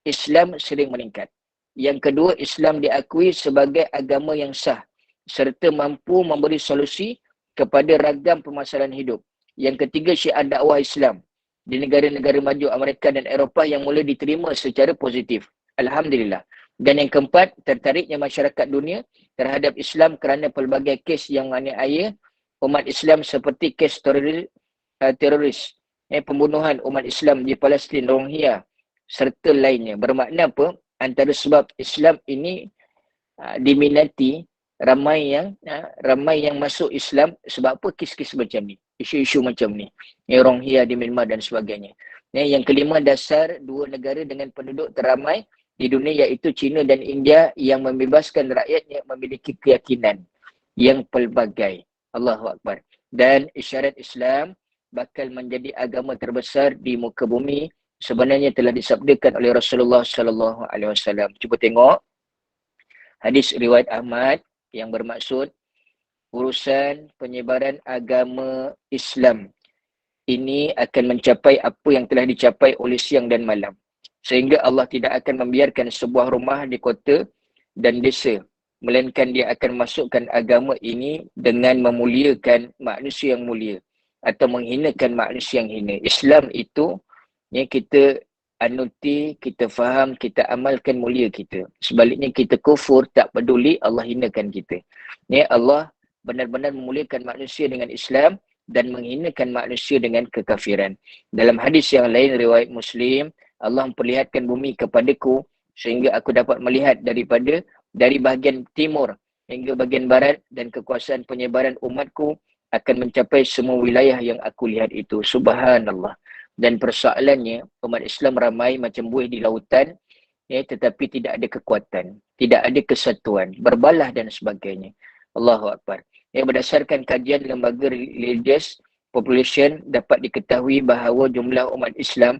Islam sering meningkat. Yang kedua, Islam diakui sebagai agama yang sah serta mampu memberi solusi kepada ragam permasalahan hidup. Yang ketiga, syiar dakwah Islam di negara-negara maju Amerika dan Eropah yang mula diterima secara positif. Alhamdulillah. Dan yang keempat, tertariknya masyarakat dunia terhadap Islam kerana pelbagai kes yang menganiaya umat Islam seperti kes teroris, pembunuhan umat Islam di Palestin, Rohingya serta lainnya. Bermakna apa? Antara sebab Islam ini diminati ramai yang masuk Islam sebab apa? Kes-kes macam ni, isu-isu macam ni, Rohingya di Myanmar dan sebagainya. Yang kelima, dasar dua negara dengan penduduk teramai di dunia iaitu China dan India yang membebaskan rakyatnya memiliki keyakinan yang pelbagai. Allahu Akbar. Dan isyarat Islam bakal menjadi agama terbesar di muka bumi sebenarnya telah disabdakan oleh Rasulullah sallallahu alaihi wasallam. Cuba tengok hadis riwayat Ahmad yang bermaksud urusan penyebaran agama Islam ini akan mencapai apa yang telah dicapai oleh siang dan malam. Sehingga Allah tidak akan membiarkan sebuah rumah di kota dan desa, melainkan dia akan masukkan agama ini dengan memuliakan manusia yang mulia atau menghinakan manusia yang hina. Islam itu kita anuti, kita faham, kita amalkan, mulia kita. Sebaliknya kita kufur, tak peduli, Allah hinakan kita. Allah benar-benar memuliakan manusia dengan Islam dan menghinakan manusia dengan kekafiran. Dalam hadis yang lain riwayat Muslim, Allah memperlihatkan bumi kepadaku sehingga aku dapat melihat dari bahagian timur hingga bahagian barat, dan kekuasaan penyebaran umatku akan mencapai semua wilayah yang aku lihat itu. Subhanallah. Dan persoalannya, umat Islam ramai macam buih di lautan, tetapi tidak ada kekuatan, tidak ada kesatuan, berbalah dan sebagainya. Allahu Akbar. Berdasarkan kajian lembaga Religious Population dapat diketahui bahawa jumlah umat Islam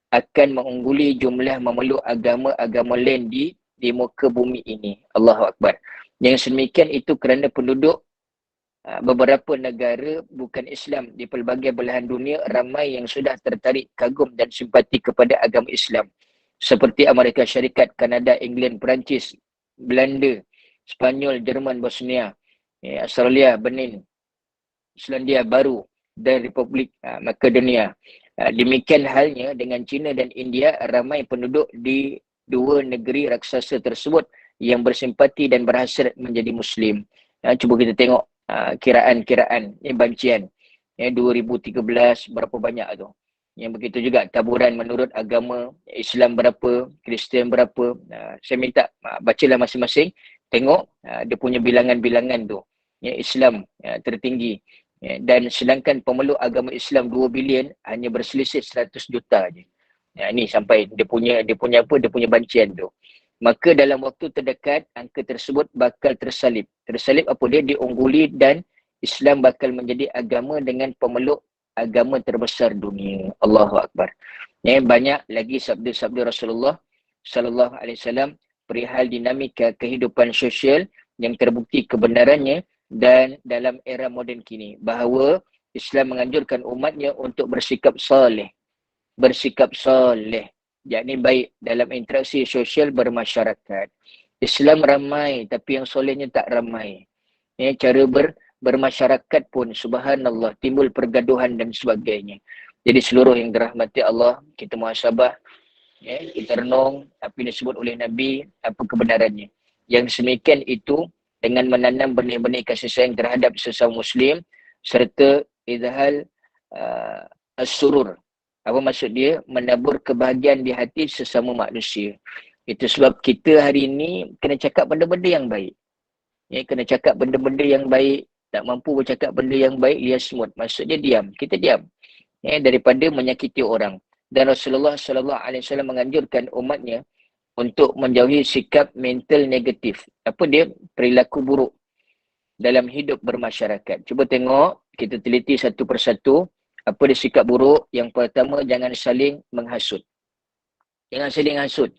akan mengungguli jumlah memeluk agama-agama lain di muka bumi ini. Allahu Akbar. Yang sedemikian itu kerana penduduk beberapa negara bukan Islam di pelbagai belahan dunia ramai yang sudah tertarik, kagum dan simpati kepada agama Islam. Seperti Amerika Syarikat, Kanada, England, Perancis, Belanda, Spanyol, Jerman, Bosnia, Australia, Benin, Selandia Baru dan Republik Makedonia. Demikian halnya dengan China dan India, ramai penduduk di dua negeri raksasa tersebut yang bersimpati dan berhasrat menjadi Muslim. Cuba kita tengok kiraan-kiraan bancian. 2013 berapa banyak tu. Yang begitu juga taburan menurut agama Islam berapa, Kristian berapa. Saya minta bacalah masing-masing, tengok dia punya bilangan-bilangan tu. Islam tertinggi. Dan sedangkan pemeluk agama Islam 2 bilion hanya berselisih 100 juta je. Ini sampai dia punya bancian tu. Maka dalam waktu terdekat angka tersebut bakal tersalib. Tersalib apa dia? Diungguli dan Islam bakal menjadi agama dengan pemeluk agama terbesar dunia. Allahu Akbar. Banyak lagi sabda-sabda Rasulullah sallallahu alaihi wasallam perihal dinamika kehidupan sosial yang terbukti kebenarannya dan dalam era moden kini, bahawa Islam menganjurkan umatnya untuk bersikap soleh, yakni baik dalam interaksi sosial bermasyarakat. Islam ramai tapi yang solehnya tak ramai. Cara bermasyarakat pun subhanallah timbul pergaduhan dan sebagainya. Jadi seluruh yang dirahmati Allah, kita muhasabah, kita renung apa yang disebut oleh Nabi, apa kebenarannya. Yang semikian itu dengan menanam benih-benih kasih sayang terhadap sesama Muslim serta izhal as-surur. Apa maksud dia? Menabur kebahagiaan di hati sesama manusia. Itu sebab kita hari ini kena cakap benda-benda yang baik. Kena cakap benda-benda yang baik. Tak mampu bercakap benda yang baik, lias semut. Maksudnya diam. Kita diam. Daripada menyakiti orang. Dan Rasulullah SAW menganjurkan umatnya untuk menjauhi sikap mental negatif. Apa dia? Perilaku buruk dalam hidup bermasyarakat. Cuba tengok, kita teliti satu persatu. Apa dia sikap buruk? Yang pertama, jangan saling menghasut. Jangan saling hasut.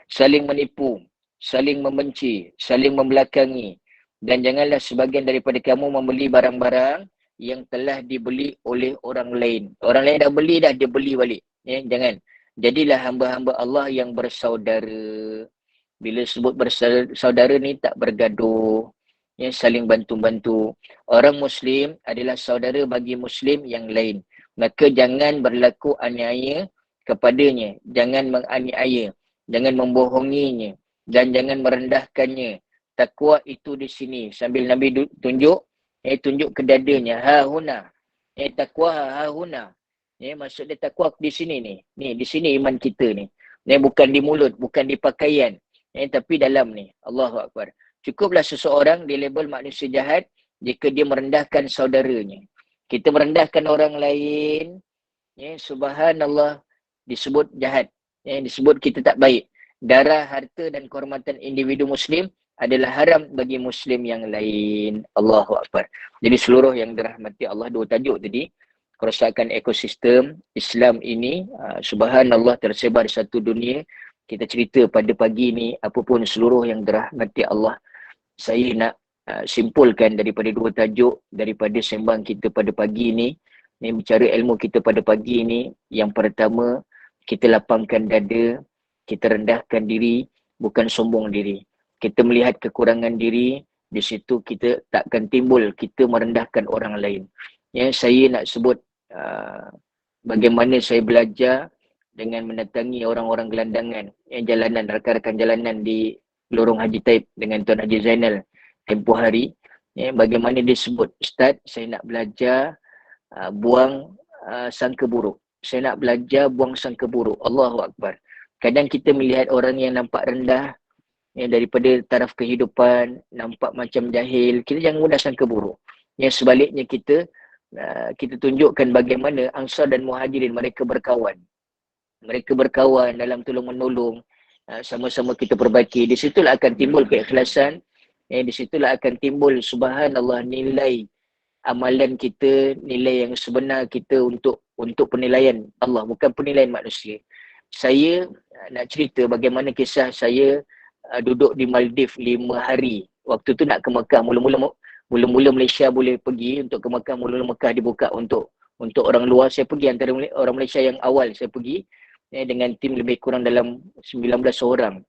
Saling menipu, saling membenci, saling membelakangi. Dan janganlah sebagian daripada kamu membeli barang-barang yang telah dibeli oleh orang lain. Orang lain dah beli dah, dia beli balik. Jangan. Jadilah hamba-hamba Allah yang bersaudara. Bila sebut bersaudara ni tak bergaduh. Saling bantu-bantu. Orang Muslim adalah saudara bagi Muslim yang lain. Maka jangan berlaku aniaya kepadanya. Jangan menganiaya. Jangan membohonginya. Dan jangan merendahkannya. Takwa itu di sini. Sambil Nabi tunjuk ke dadanya. Ha huna. Takwa ha huna. Maksud dia takwa di sini ni. Ni di sini iman kita ni. Bukan di mulut, bukan di pakaian. Tapi dalam ni. Allahu Akbar. Cukuplah seseorang dilabel manusia jahat jika dia merendahkan saudaranya. Kita merendahkan orang lain, subhanallah, disebut jahat. Disebut kita tak baik. Darah, harta dan kehormatan individu Muslim adalah haram bagi Muslim yang lain. Allahu Akbar. Jadi seluruh yang dirahmati Allah, dua tajuk tadi, kerosakan ekosistem Islam ini, subhanallah, tersebar di satu dunia. Kita cerita pada pagi ni, apapun seluruh yang dirahmati Allah, saya nak simpulkan daripada dua tajuk, daripada sembang kita pada pagi ni, bicara ilmu kita pada pagi ni. Yang pertama, kita lapangkan dada, kita rendahkan diri, bukan sombong diri. Kita melihat kekurangan diri, di situ kita takkan timbul kita merendahkan orang lain. Saya nak sebut bagaimana saya belajar dengan mendatangi orang-orang gelandangan, jalanan, rakan-rakan jalanan di Lorong Haji Taib dengan Tuan Haji Zainal tempoh hari. Bagaimana dia sebut, Ustaz, saya nak belajar buang sangka buruk. Saya nak belajar buang sangka buruk. Allahu Akbar. Kadang kita melihat orang yang nampak rendah, daripada taraf kehidupan, nampak macam jahil, kita jangan mudah sangka buruk. Sebaliknya kita tunjukkan bagaimana Ansar dan Muhajirin mereka berkawan. Mereka berkawan dalam tolong menolong. Sama-sama kita perbaiki. Di situlah akan timbul keikhlasan. Di situlah akan timbul subhanallah nilai amalan kita, nilai yang sebenar kita untuk penilaian Allah, bukan penilaian manusia. Saya nak cerita bagaimana kisah saya duduk di Maldives 5 hari. Waktu tu nak ke Mekah. Mula-mula Malaysia boleh pergi untuk ke Mekah. Mula-mula Mekah dibuka untuk orang luar. Saya pergi antara orang Malaysia yang awal saya pergi. Dengan tim lebih kurang dalam 19 orang.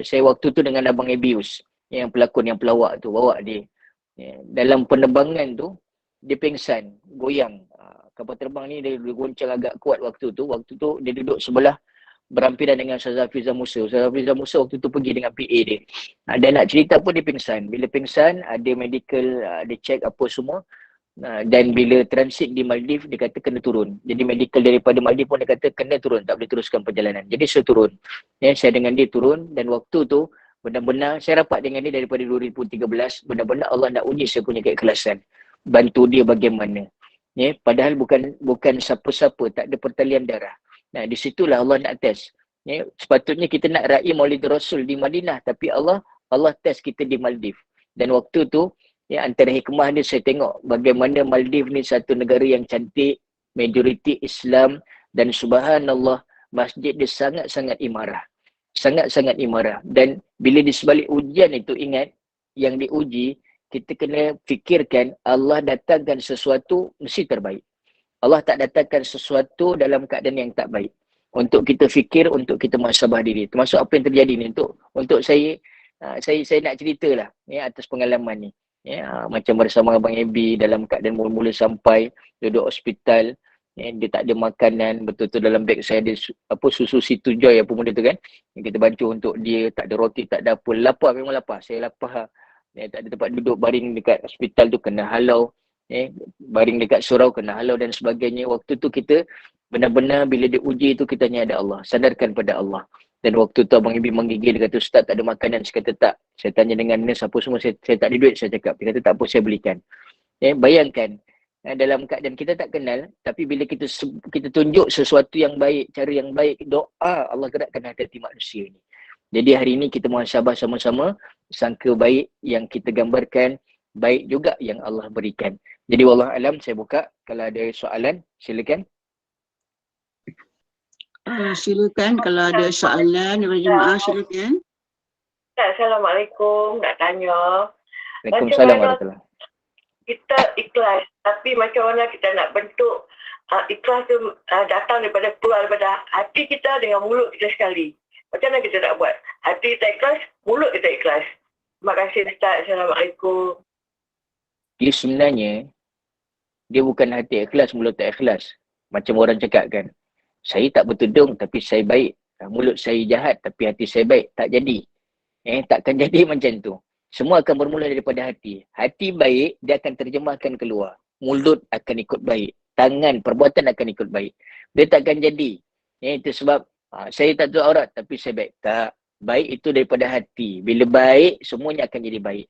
Saya waktu tu dengan Abang Abius, yang pelakon, yang pelawak tu, bawa dia. Dalam penerbangan tu, dia pingsan, goyang. Kapal terbang ni dia goncang agak kuat waktu tu. Waktu tu dia duduk sebelah berampiran dengan Ustazah Hafizah Musa. Ustazah Hafizah Musa waktu tu pergi dengan PA dia. Dia nak cerita pun dia pingsan. Bila pingsan, ada medical, dia check apa semua. Dan bila transit di Maldives, dia kata kena turun. Jadi medical daripada Maldives pun dia kata kena turun, tak boleh teruskan perjalanan. Jadi saya turun. Saya dengan dia turun dan waktu tu benar-benar saya rapat dengan dia daripada 2013. Benar-benar Allah nak uji saya punya keikhlasan. Bantu dia bagaimana. Padahal bukan siapa-siapa, tak ada pertalian darah. Di situlah Allah nak test. Sepatutnya kita nak raih Maulid Rasul di Madinah, tapi Allah test kita di Maldives. Dan waktu tu antara hikmah dia saya tengok bagaimana Maldives ni satu negara yang cantik, majoriti Islam dan subhanallah masjid dia sangat-sangat imarah. Sangat-sangat imarah. Dan bila di sebalik ujian itu ingat yang diuji, kita kena fikirkan Allah datangkan sesuatu mesti terbaik. Allah tak datangkan sesuatu dalam keadaan yang tak baik. Untuk kita fikir, untuk kita muhasabah diri. Termasuk apa yang terjadi ni untuk saya nak ceritalah atas pengalaman ni. Macam bersama Abang Ebi dalam keadaan mula-mula sampai duduk hospital, dia tak ada makanan, betul-betul dalam beg saya ada susu Situ Joy apa benda tu kan, yang kita bancuh untuk dia, tak ada roti, tak ada apa, lapar, memang lapar, saya lapar, tak ada tempat duduk, baring dekat hospital tu kena halau, baring dekat surau kena halau dan sebagainya. Waktu tu kita benar-benar bila dia uji tu kita tanya ada Allah, sadarkan pada Allah. Dan waktu tu Abang Ibi menggigil, dia kata Ustaz tak ada makanan. Saya kata tak. Saya tanya dengan nurse apa semua, saya tak ada duit, saya cakap. Dia kata tak apa, saya belikan. Bayangkan, dalam keadaan kita tak kenal, tapi bila kita tunjuk sesuatu yang baik, cara yang baik, doa, Allah gerakkan hati manusia ni. Jadi hari ini kita muhasabah sama-sama, sangka baik yang kita gambarkan, baik juga yang Allah berikan. Jadi wallahu alam, saya buka. Kalau ada soalan, silakan. Silakan kalau ada soalan daripada jemaah, silakan. Assalamualaikum, nak tanya. Waalaikumsalam warahmatullahi. Kita ikhlas, tapi macam mana kita nak bentuk ikhlas tu datang keluar daripada hati kita dengan mulut kita sekali. Macam mana kita nak buat? Hati kita ikhlas, mulut kita ikhlas. Terima kasih Ustaz. Assalamualaikum. Dia sebenarnya, dia bukan hati ikhlas, mulut tak ikhlas. Macam orang cakap kan, saya tak bertudung tapi saya baik. Mulut saya jahat tapi hati saya baik. Tak jadi. Takkan jadi macam tu. Semua akan bermula daripada hati. Hati baik, dia akan terjemahkan keluar. Mulut akan ikut baik. Tangan, perbuatan akan ikut baik. Dia takkan jadi. Itu sebab saya tak tahu aurat tapi saya baik. Tak. Baik itu daripada hati. Bila baik, semuanya akan jadi baik.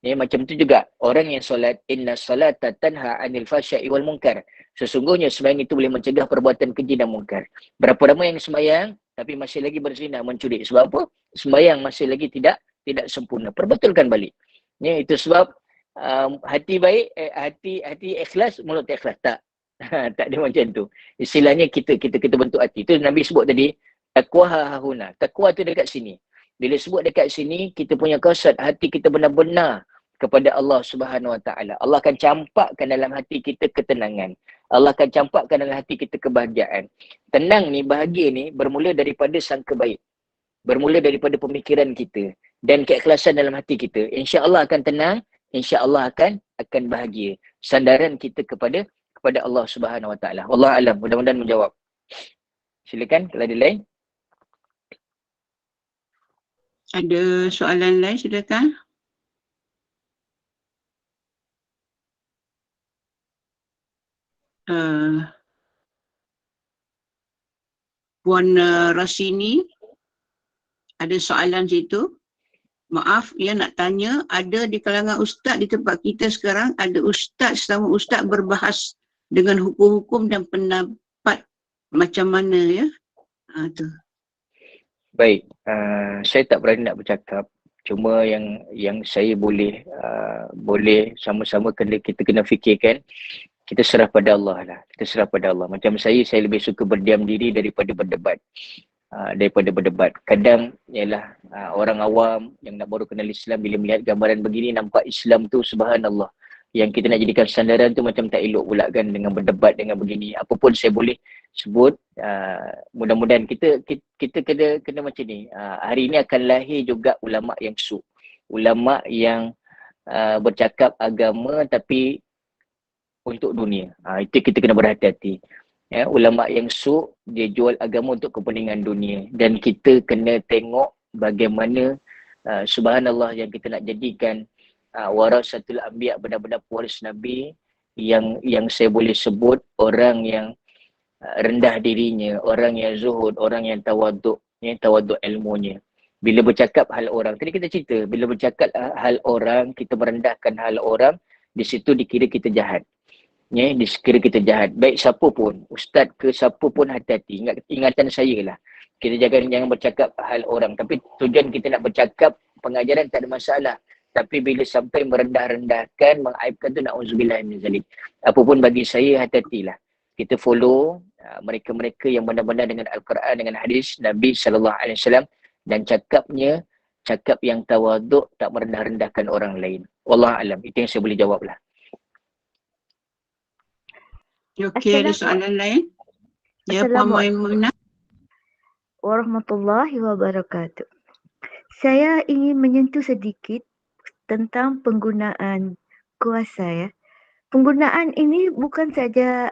Macam tu juga orang yang solat, inna salata tanha 'anil fahsya'i wal munkar. Sesungguhnya sembahyang itu boleh mencegah perbuatan keji dan munkar. Berapa ramai yang sembahyang tapi masih lagi berzina, mencuri. Sebab apa? Sembahyang masih lagi tidak sempurna. Perbetulkan balik. Itu sebab hati baik, hati ikhlas, mulut ikhlas. Tak. Tak ada macam tu. Istilahnya kita bentuk hati. Itu Nabi sebut tadi, taqwa hahuna. Taqwa tu dekat sini. Bila sebut dekat sini, kita punya kasat hati kita benar-benar kepada Allah Subhanahu Wa Taala. Allah akan campakkan dalam hati kita ketenangan. Allah akan campakkan dalam hati kita kebahagiaan. Tenang ni, bahagia ni bermula daripada sangka baik. Bermula daripada pemikiran kita dan keikhlasan dalam hati kita. Insya-Allah akan tenang, insya-Allah akan bahagia. Sandaran kita kepada Allah Subhanahu Wa Taala. Wallahu alam, mudah-mudahan menjawab. Silakan kalau ada lain. Ada soalan lain, silakan. Puan Rasini, ada soalan situ. Maaf, dia nak tanya, ada di kalangan ustaz di tempat kita sekarang, ada ustaz sama ustaz berbahas dengan hukum-hukum dan pendapat macam mana ya? Tu. Baik, saya tak berani nak bercakap. Cuma yang saya boleh sama-sama kita kena fikirkan, kita serah pada Allah lah. Kita serah pada Allah. Macam saya lebih suka berdiam diri daripada berdebat. Kadang ialah orang awam yang nak baru kenal Islam, bila melihat gambaran begini nampak Islam tu subhanallah. Yang kita nak jadikan sandaran tu macam tak elok pula kan dengan berdebat dengan begini. Apa pun saya boleh sebut, mudah-mudahan kita kena macam ni. Hari ini akan lahir juga ulama yang ulama yang bercakap agama tapi untuk dunia. Itu kita kena berhati-hati. Ya, ulama yang su dia jual agama untuk kepentingan dunia, dan kita kena tengok bagaimana subhanallah yang kita nak jadikan warasatul anbiya, benar-benar pewaris nabi yang saya boleh sebut orang yang rendah dirinya, orang yang zuhud, orang yang tawaduk ilmunya. Bila bercakap hal orang, tadi kita cerita, bila bercakap hal orang, kita merendahkan hal orang, di situ dikira kita jahat. Ya, dikira kita jahat. Baik siapa pun, ustaz ke siapa pun, hati-hati. Ingatan saya lah. Kita jangan bercakap hal orang. Tapi tujuan kita nak bercakap, pengajaran tak ada masalah. Tapi bila sampai merendah-rendahkan, mengaibkan tu, na'udzubillah min zalik. Apapun bagi saya, hati-hatilah. Kita follow mereka-mereka yang benar-benar dengan Al-Quran, dengan hadis Nabi SAW, dan cakap yang tawaduk, tak merendah-rendahkan orang lain. Wallahualam. Itu yang saya boleh jawab lah. Okey, ada soalan lain? Ya, Puan Maimunah. Warahmatullahi wabarakatuh. Saya ingin menyentuh sedikit tentang penggunaan kuasa ya. Penggunaan ini bukan saja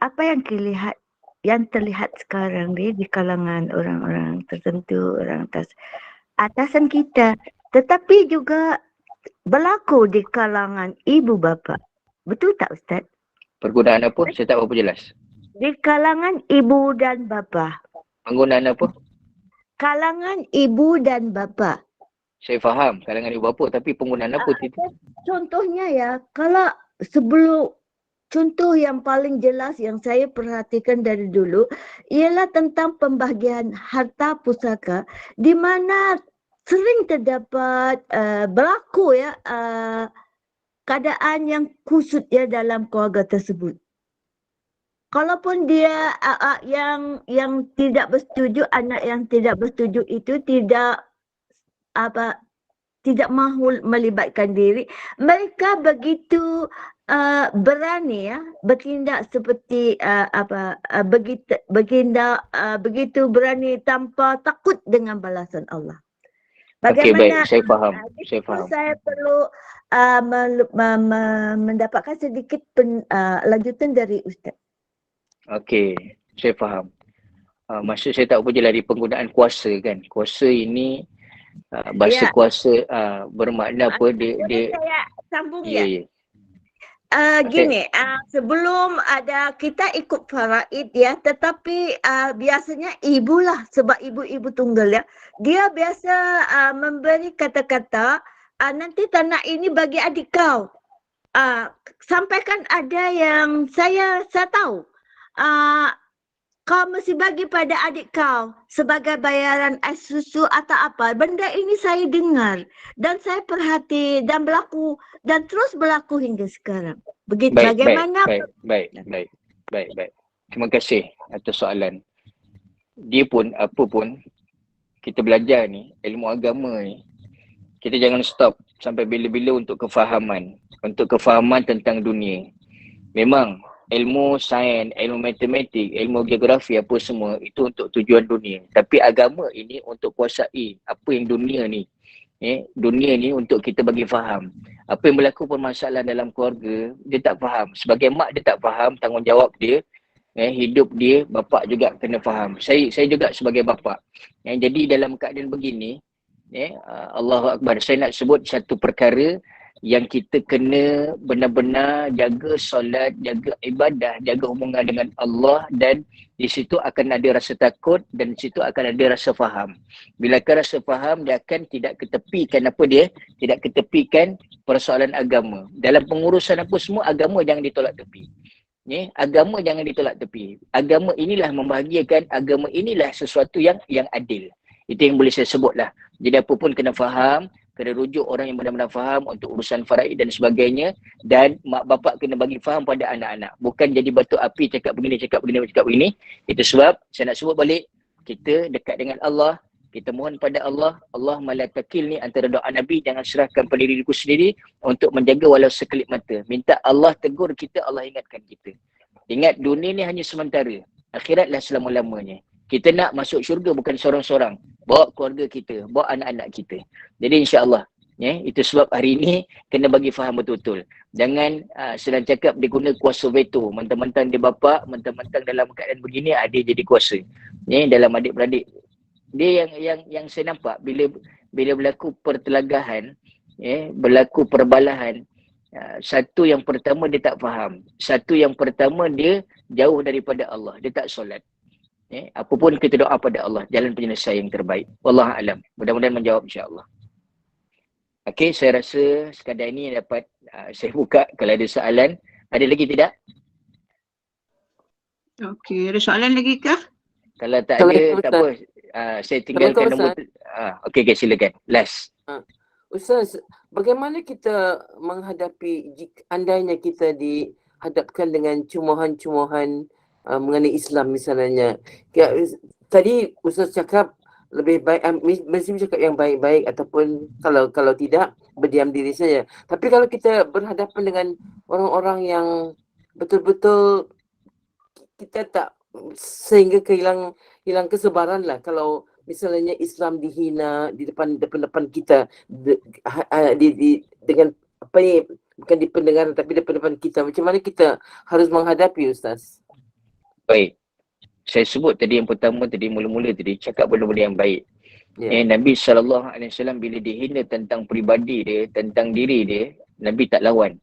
apa yang terlihat sekarang di kalangan orang-orang tertentu, orang atasan kita, tetapi juga berlaku di kalangan ibu bapa. Betul tak Ustaz? Penggunaan apa? Saya tak berapa jelas. Di kalangan ibu dan bapa. Penggunaan apa? Kalangan ibu dan bapa. Saya faham kalangan ibu bapa, tapi penggunaan apa? Contohnya ya, kalau sebelum contoh yang paling jelas yang saya perhatikan dari dulu ialah tentang pembahagian harta pusaka, di mana sering terdapat berlaku ya keadaan yang kusut ya dalam keluarga tersebut. Kalaupun dia yang tidak bersetuju, anak yang tidak bersetuju itu tidak mahu melibatkan diri, mereka begitu berani ya bertindak seperti begitu berani tanpa takut dengan balasan Allah. Bagaimana? Okey, baik, saya faham. Saya perlu mendapatkan sedikit lanjutan dari Ustaz. Okey, saya faham. Maksud saya tak apa je dari penggunaan kuasa kan. Kuasa ini bahasa kuasa bermakna apa dia saya sambung ya. Gini, sebelum ada kita ikut faraid ya, tetapi biasanya ibulah, sebab ibu tunggal ya, dia biasa memberi kata-kata, nanti tanah ini bagi adik kau. Sampaikan ada yang saya tahu, kau mesti bagi pada adik kau sebagai bayaran ais susu atau apa. Benda ini saya dengar dan saya perhati dan berlaku dan terus berlaku hingga sekarang. Begitu bagaimana? Baik. Terima kasih atas soalan. Dia pun apa pun kita belajar ni, ilmu agama ni, kita jangan stop sampai bila-bila untuk kefahaman tentang dunia. Memang ilmu sains, ilmu matematik, ilmu geografi apa semua itu untuk tujuan dunia. Tapi agama ini untuk kuasai apa yang dunia ni. Dunia ni untuk kita bagi faham. Apa yang berlaku permasalahan dalam keluarga, dia tak faham. Sebagai mak dia tak faham tanggungjawab dia, hidup dia, bapa juga kena faham. Saya juga sebagai bapa. Jadi dalam keadaan begini, Allahu Akbar, saya nak sebut satu perkara yang kita kena benar-benar jaga solat, jaga ibadah, jaga hubungan dengan Allah, dan di situ akan ada rasa takut dan di situ akan ada rasa faham. Bila akan rasa faham, dia akan tidak ketepikan tidak ketepikan persoalan agama. Dalam pengurusan apa semua, agama jangan ditolak tepi. Agama jangan ditolak tepi. Agama inilah membahagiakan, agama inilah sesuatu yang adil. Itu yang boleh saya sebutlah. Jadi apa pun kena faham, kena rujuk orang yang benar-benar faham untuk urusan faraid dan sebagainya, dan mak bapak kena bagi faham pada anak-anak. Bukan jadi batu api cakap begini. Itu sebab saya nak sebut balik, kita dekat dengan Allah, kita mohon pada Allah mala takil ni antara doa Nabi, jangan serahkan pada diriku sendiri untuk menjaga walau sekelip mata. Minta Allah tegur kita, Allah ingatkan kita. Ingat dunia ni hanya sementara, akhiratlah selama-lamanya. Kita nak masuk syurga bukan seorang-seorang. Bawa keluarga kita, bawa anak-anak kita. Jadi insya-Allah Itu sebab hari ini kena bagi faham betul-betul. Jangan senang cakap dia guna kuasa veto. Mentang-mentang dia bapa, mentang-mentang dalam keadaan begini dia jadi kuasa. Dalam adik-beradik. Dia yang saya nampak bila berlaku pertelagahan, berlaku perbalahan, satu yang pertama dia tak faham. Satu yang pertama dia jauh daripada Allah. Dia tak solat. Apapun kita doa pada Allah, jalan penyelesaian yang terbaik. Wallahu a'lam. Mudah-mudahan menjawab insya-Allah. Okey, saya rasa sekadar ini dapat saya buka. Kalau ada soalan, ada lagi tidak? Okey, ada soalan lagi kah? Kalau tak ada, tak apa. Saya tinggalkan nombor. Okey, silakan. Last. Ustaz, bagaimana kita menghadapi andainya kita dihadapkan dengan cumuhan-cumuhan mengenai Islam misalnya. Tadi Ustaz cakap lebih baik mesti cakap yang baik-baik ataupun kalau tidak berdiam diri saja. Tapi kalau kita berhadapan dengan orang-orang yang betul-betul kita tak sehingga hilang kesebaran lah kalau misalnya Islam dihina di depan kita dengan apa ni, bukan di pendengaran tapi di depan kita, macam mana kita harus menghadapi Ustaz? Baik. Saya sebut tadi yang pertama tadi, mula-mula tadi cakap benda-benda yang baik. Nabi SAW bila dihina tentang peribadi dia, tentang diri dia, Nabi tak lawan.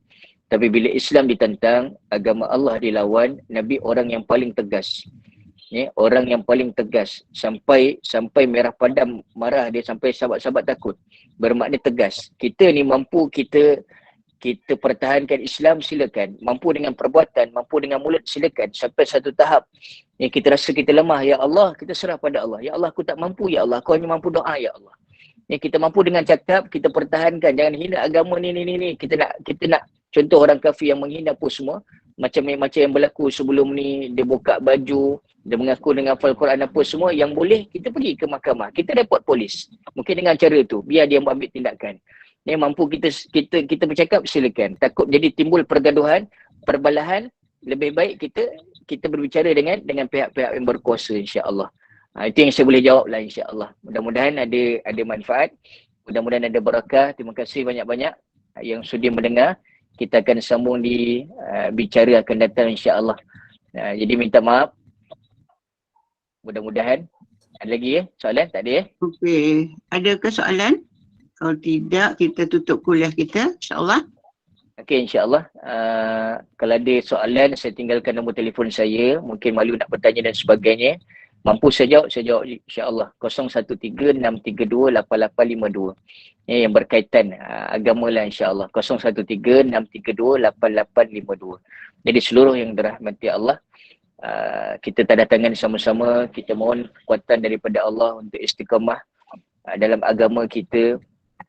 Tapi bila Islam ditentang, agama Allah dilawan, Nabi orang yang paling tegas. Orang yang paling tegas sampai merah padam marah dia, sampai sahabat-sahabat takut. Bermakna tegas. Kita ni mampu kita pertahankan Islam, silakan. Mampu dengan perbuatan, mampu dengan mulut, silakan. Sampai satu tahap yang kita rasa kita lemah, ya Allah, kita serah pada Allah. Ya Allah, aku tak mampu, ya Allah, aku hanya mampu doa, ya Allah. Kita mampu dengan cakap, kita pertahankan. Jangan hina agama ni. Kita nak contoh orang kafir yang menghina apa semua. Macam yang berlaku sebelum ni, dia buka baju, dia mengaku dengan hafal Quran apa semua. Yang boleh, kita pergi ke mahkamah. Kita report polis. Mungkin dengan cara tu, biar dia ambil tindakan. Mampu kita bercakap, silakan. Takut jadi timbul pergaduhan, perbalahan, lebih baik kita berbicara dengan pihak-pihak yang berkuasa, insya-Allah. Itu yang saya boleh jawab lah, insya-Allah. Mudah-mudahan ada manfaat, mudah-mudahan ada barakah. Terima kasih banyak-banyak yang sudi mendengar. Kita akan sambung di bicara akan datang, insya-Allah. Jadi minta maaf. Mudah-mudahan. Ada lagi soalan? Tak ada Okey, adakah soalan? Kalau tidak, kita tutup kuliah kita, insya-Allah. Okey, insya-Allah. Kalau ada soalan, saya tinggalkan nombor telefon saya. Mungkin malu nak bertanya dan sebagainya. Mampu saya jawab insya-Allah. 0136328852. Yang berkaitan agama lah, insya-Allah. 0136328852. Jadi seluruh yang dirahmati Allah, kita tanda tangan sama-sama. Kita mohon kekuatan daripada Allah untuk istiqamah dalam agama kita.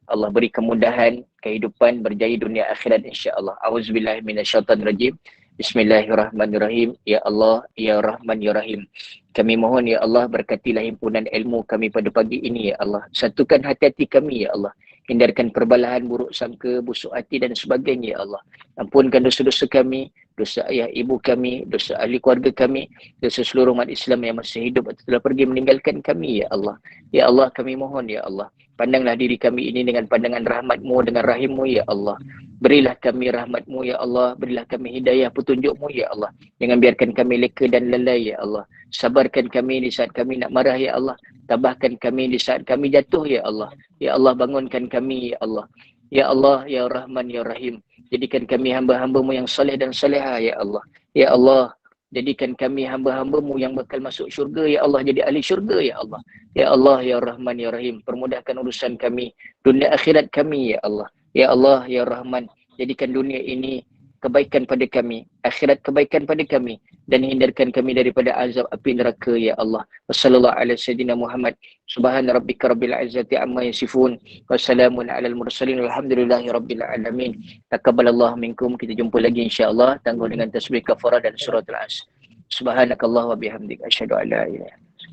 Allah beri kemudahan kehidupan, berjaya dunia akhirat, insya-Allah. Auzubillahi minasyaitanirrajim. Bismillahirrahmanirrahim. Ya Allah, ya Rahman, ya Rahim. Kami mohon, ya Allah, berkatilah himpunan ilmu kami pada pagi ini, ya Allah. Satukan hati-hati kami, ya Allah. Hindarkan perbalahan, buruk sangka, busuk hati dan sebagainya, ya Allah. Ampunkan dosa-dosa kami, dosa ayah ibu kami, dosa ahli keluarga kami, dosa seluruh umat Islam yang masih hidup atau telah pergi meninggalkan kami, ya Allah. Ya Allah, kami mohon, ya Allah. Pandanglah diri kami ini dengan pandangan rahmat-Mu, dengan rahim-Mu, ya Allah. Berilah kami rahmat-Mu, ya Allah. Berilah kami hidayah petunjuk-Mu, ya Allah. Jangan biarkan kami leka dan lalai, ya Allah. Sabarkan kami di saat kami nak marah, ya Allah. Tabahkan kami di saat kami jatuh, ya Allah. Ya Allah, bangunkan kami, ya Allah. Ya Allah, ya Rahman, ya Rahim. Jadikan kami hamba-hamba-Mu yang soleh dan soleha, ya Allah. Ya Allah, jadikan kami hamba-hamba-Mu yang bakal masuk syurga, ya Allah. Jadi ahli syurga, ya Allah. Ya Allah, ya Rahman, ya Rahim. Permudahkan urusan kami, dunia akhirat kami, ya Allah. Ya Allah, ya Rahman. Jadikan dunia ini kebaikan pada kami, akhirat kebaikan pada kami, dan hindarkan kami daripada azab api neraka, ya Allah. Wassallallahu ala sayyidina Muhammad. Subhana rabbika rabbil izzati amma yasifun. Wassalamun alal mursalin. Alhamdulillahi rabbil alamin. Taqabbalallahu minkum. Kita jumpa lagi, insya-Allah. Tangguh dengan tasbih kafarah dan surat Al-Asr. Subhanakallah wa bihamdik. Asyhadu an la ilaha illa anta.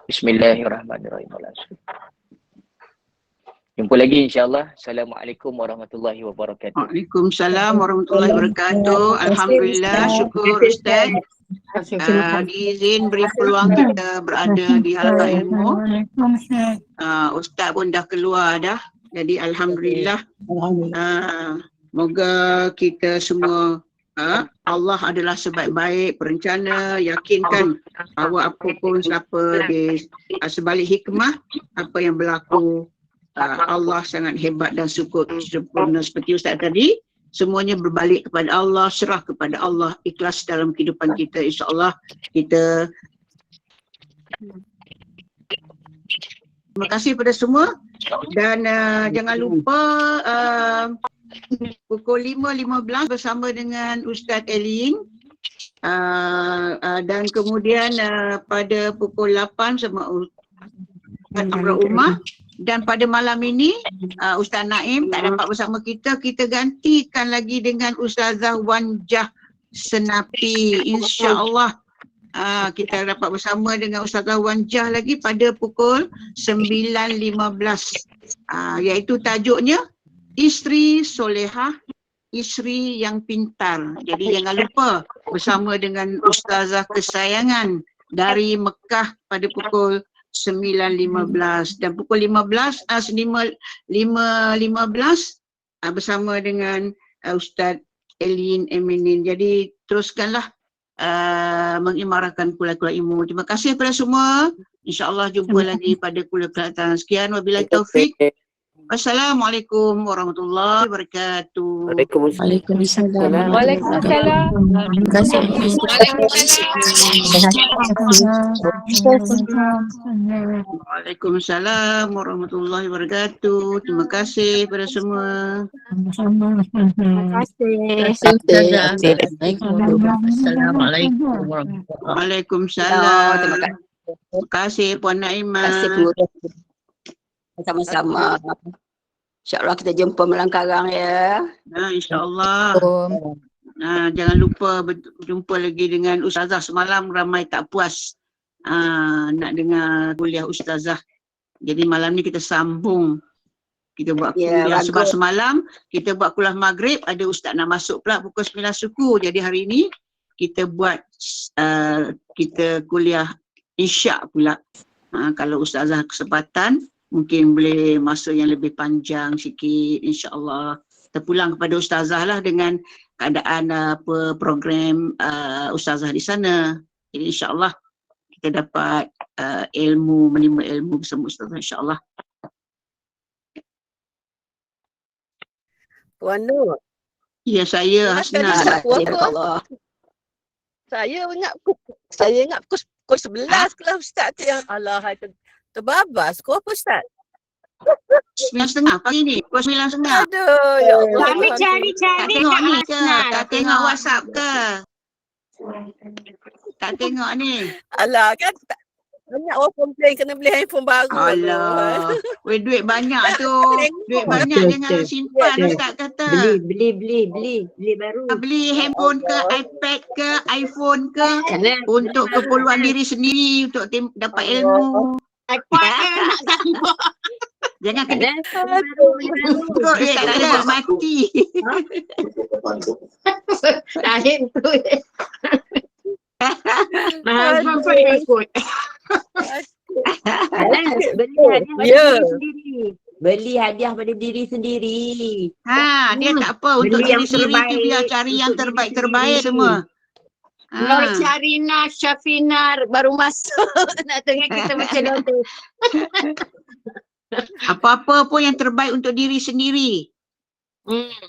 Bismillahirrahmanirrahim. Jumpa lagi, insya-Allah. Assalamualaikum warahmatullahi wabarakatuh. Waalaikumsalam warahmatullahi wabarakatuh. Alhamdulillah, syukur Ustaz. Diizin beri peluang kita berada di halaqah ilmu. Ustaz pun dah keluar dah. Jadi alhamdulillah, moga kita semua Allah adalah sebaik-baik perencana, yakinkan bahawa apa pun siapa di sebalik hikmah apa yang berlaku, Allah sangat hebat dan sempurna seperti Ustaz tadi. Semuanya berbalik kepada Allah, serah kepada Allah, ikhlas dalam kehidupan kita. InsyaAllah kita terima kasih kepada semua dan jangan lupa pukul 5.15 bersama dengan Ustaz Elin dan kemudian pada pukul 8 sama Ustaz Abdul Umar. Dan pada malam ini Ustaz Naim tak dapat bersama kita, kita gantikan lagi dengan Ustazah Wanjah Senapi. InsyaAllah kita dapat bersama dengan Ustazah Wanjah lagi pada pukul 9.15, iaitu tajuknya Isteri Solehah, Isteri yang Pintar. Jadi jangan lupa bersama dengan Ustazah kesayangan dari Mekah pada pukul 9.15 dan pukul 5.15 bersama dengan Ustaz Elin Eminin. Jadi teruskanlah mengimarahkan kuliah-kuliah ilmu. Terima kasih kepada semua. InsyaAllah jumpa lagi pada kuliah-kuliah datang. Sekian, wabillahi taufik. Assalamualaikum warahmatullahi wabarakatuh. Waalaikumsalam. Waalaikumsalam. Waalaikumsalam warahmatullahi wabarakatuh. Terima kasih kepada semua. Terima kasih. Assalamualaikum warahmatullahi Waalaikumsalam. Terima kasih Puan Naimah. Sama-sama. InsyaAllah kita jumpa malam karang ya. InsyaAllah. Jangan lupa berjumpa lagi dengan Ustazah. Semalam ramai tak puas nak dengar kuliah Ustazah. Jadi malam ni kita sambung. Kita buat kuliah sebab semalam kita buat kuliah maghrib, ada Ustaz nak masuk pula pukul 9 suku. Jadi hari ni kita buat kita kuliah Isyak pula. Kalau Ustazah kesempatan mungkin boleh masa yang lebih panjang sikit, insyaAllah. Terpulang kepada Ustazah lah dengan keadaan program Ustazah di sana. Jadi insyaAllah kita dapat menerima ilmu bersama Ustazah insyaAllah. Puan Nur. Ya, saya Hasna. Allah. Saya ingat pukul 11 kelas Ustaz tu yang Allah terbabas. Kau apa Ustaz? 9.30 pagi ni. Pukul 9.30. Aduh, ya Allah. Kami cari-cari Tak tengok ni ke? Tak tengok WhatsApp ke? Tak tengok ni. Alah kan banyak orang komplain kena beli handphone baru. Alah. Weh, duit banyak tu. Duit banyak jangan simpan Ustaz kata. Beli baru. Beli handphone ke, iPad ke, iPhone ke untuk keperluan diri sendiri, untuk dapat ilmu. Jangan kena ikut duit tak ada, mati. Lain tu. Mahal pun ikut. Beli hadiah pada diri sendiri. Dia tak apa untuk diri sendiri tu, biar cari yang terbaik semua. Nur Syarina, Syafina baru masuk nak tengok kita macam tu. Apa-apa pun yang terbaik untuk diri sendiri.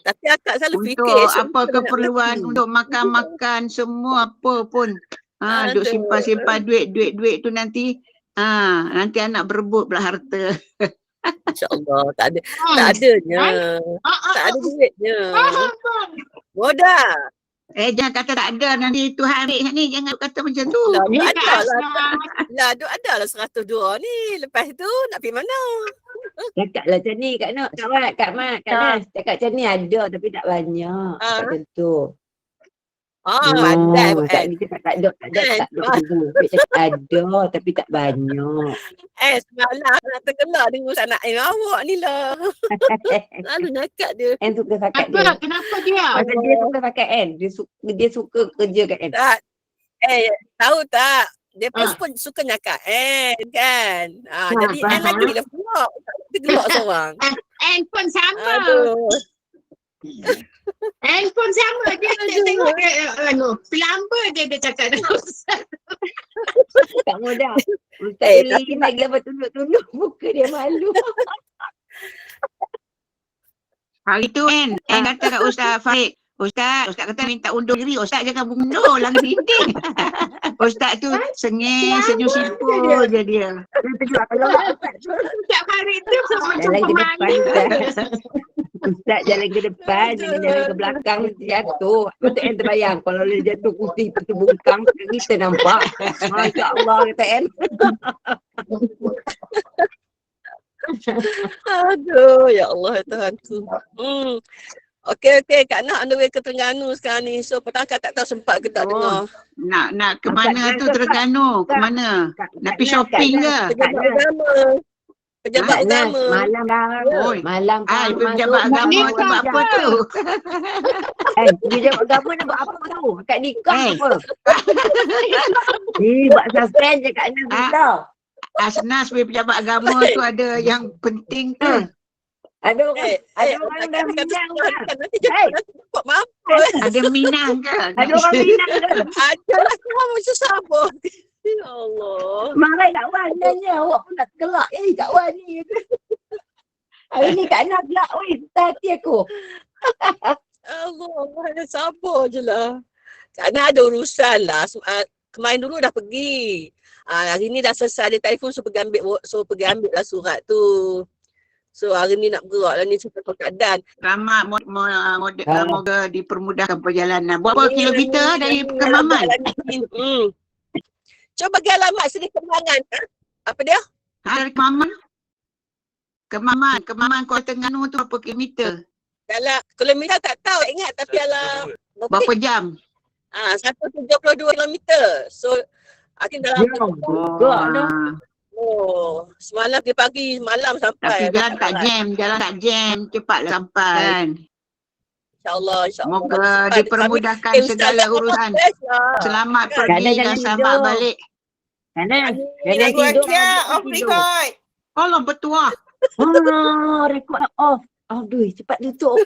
Tapi akak selalu fikir Untuk apa keperluan, untuk makan-makan, semua apa pun. Duk simpan-simpan duit tu nanti anak berebut pula harta. InsyaAllah tak adanya. Tak ada duitnya. Bodah. Jangan kata tak ada, nanti Tuhan ambil ni, jangan kata macam tu. Duk ada lah 102 ni. Lepas tu nak pergi mana? Cakap lah macam ni Kak Nak, Kak Mat. Cakap macam ni ada tapi tak banyak. Macam tu. Pandai tak ni cakap tak ada. Cakap ada tapi tak banyak. Semalam nak tergelak dengan Ustaz Naim awak ni lah. Lalu nakat dia. N suka sakat dia. Kenapa dia? Pasal dia suka sakat N. Dia suka kerja kat N. Tak. Tahu tak? Dia pun suka nyakak kan. Jadi N lagi dia pula. Tergelak seorang. Handphone sama. Aduh. Handphone sama. Dia tengok pelamba dia cakap dengan Ustaz. Tak mudah. Ustaz Tapi ni lagi apa tunduk-tunduk muka dia malu. Hari tu kan, kata kat Ustaz Farid, Ustaz kata minta undur diri, Ustaz jangan undur lang dinding. Ustaz tu senyum simpul je dia. Ustaz Farid tu jalan ke depan. Ustaz jalan ke depan, jangan jalan ke belakang jatuh. Betul kan terbayang kalau dia jatuh putih bungkang kita nampak. Masya Allah kata kan. Aduh, ya Allah Tuhanku. Okey, Kak Nah on the way ke Terengganu sekarang ni. So petang Kak tak tahu sempat ke tak dengar. Nak ke mana tu Terengganu? Ke mana? Nak pergi shopping ke? Pejabat agama. Pejabat agama. Malam dah. Oi. Malam kan Pejabat agama tu buat apa tu? Pejabat agama nak buat apa tu? Kat nikah Eh. apa? Buat suspend je Kak Nah kita. Asnas sebagai pejabat agama tu ada yang penting tu. Ada orang dah Minang ke? Nanti dapat mampus. Ada Minang ke? Ada orang Minang ke? Ada lah semua macam sabar. Ya Allah. Marai Kak Wan nanya, awak pun nak kelak. Kak Wan ni. Hari ni Kak Nah gelak, hati aku. Allah, sabar je lah. Kak Nah ada urusan lah. Kemarin dulu dah pergi. Hari ni dah selesai dia telefon so pergi ambil lah surat tu. So hari ni nak bergerak lah ni sampai keadaan. Selamat moga dipermudahkan perjalanan. Berapa kilometer dari Kemaman? Cuba bagi alamat sini Kemaman. Apa dia? Dari Kemaman Kuala Terengganu tu berapa kilometer? Dalam kilometer tak tahu ingat tapi dalam Berapa jam? 172 kilometer. So akhir dalam semalam pagi malam sampai. Tapi jalan tak jam, cepatlah sampai. InsyaAllah. Moga dipermudahkan segala urusan. Selamat pergi dan selamat balik. Jangan Lagu tidur. Akia off record. Allah bertuah. Rekod off. Aduh, cepat tutup.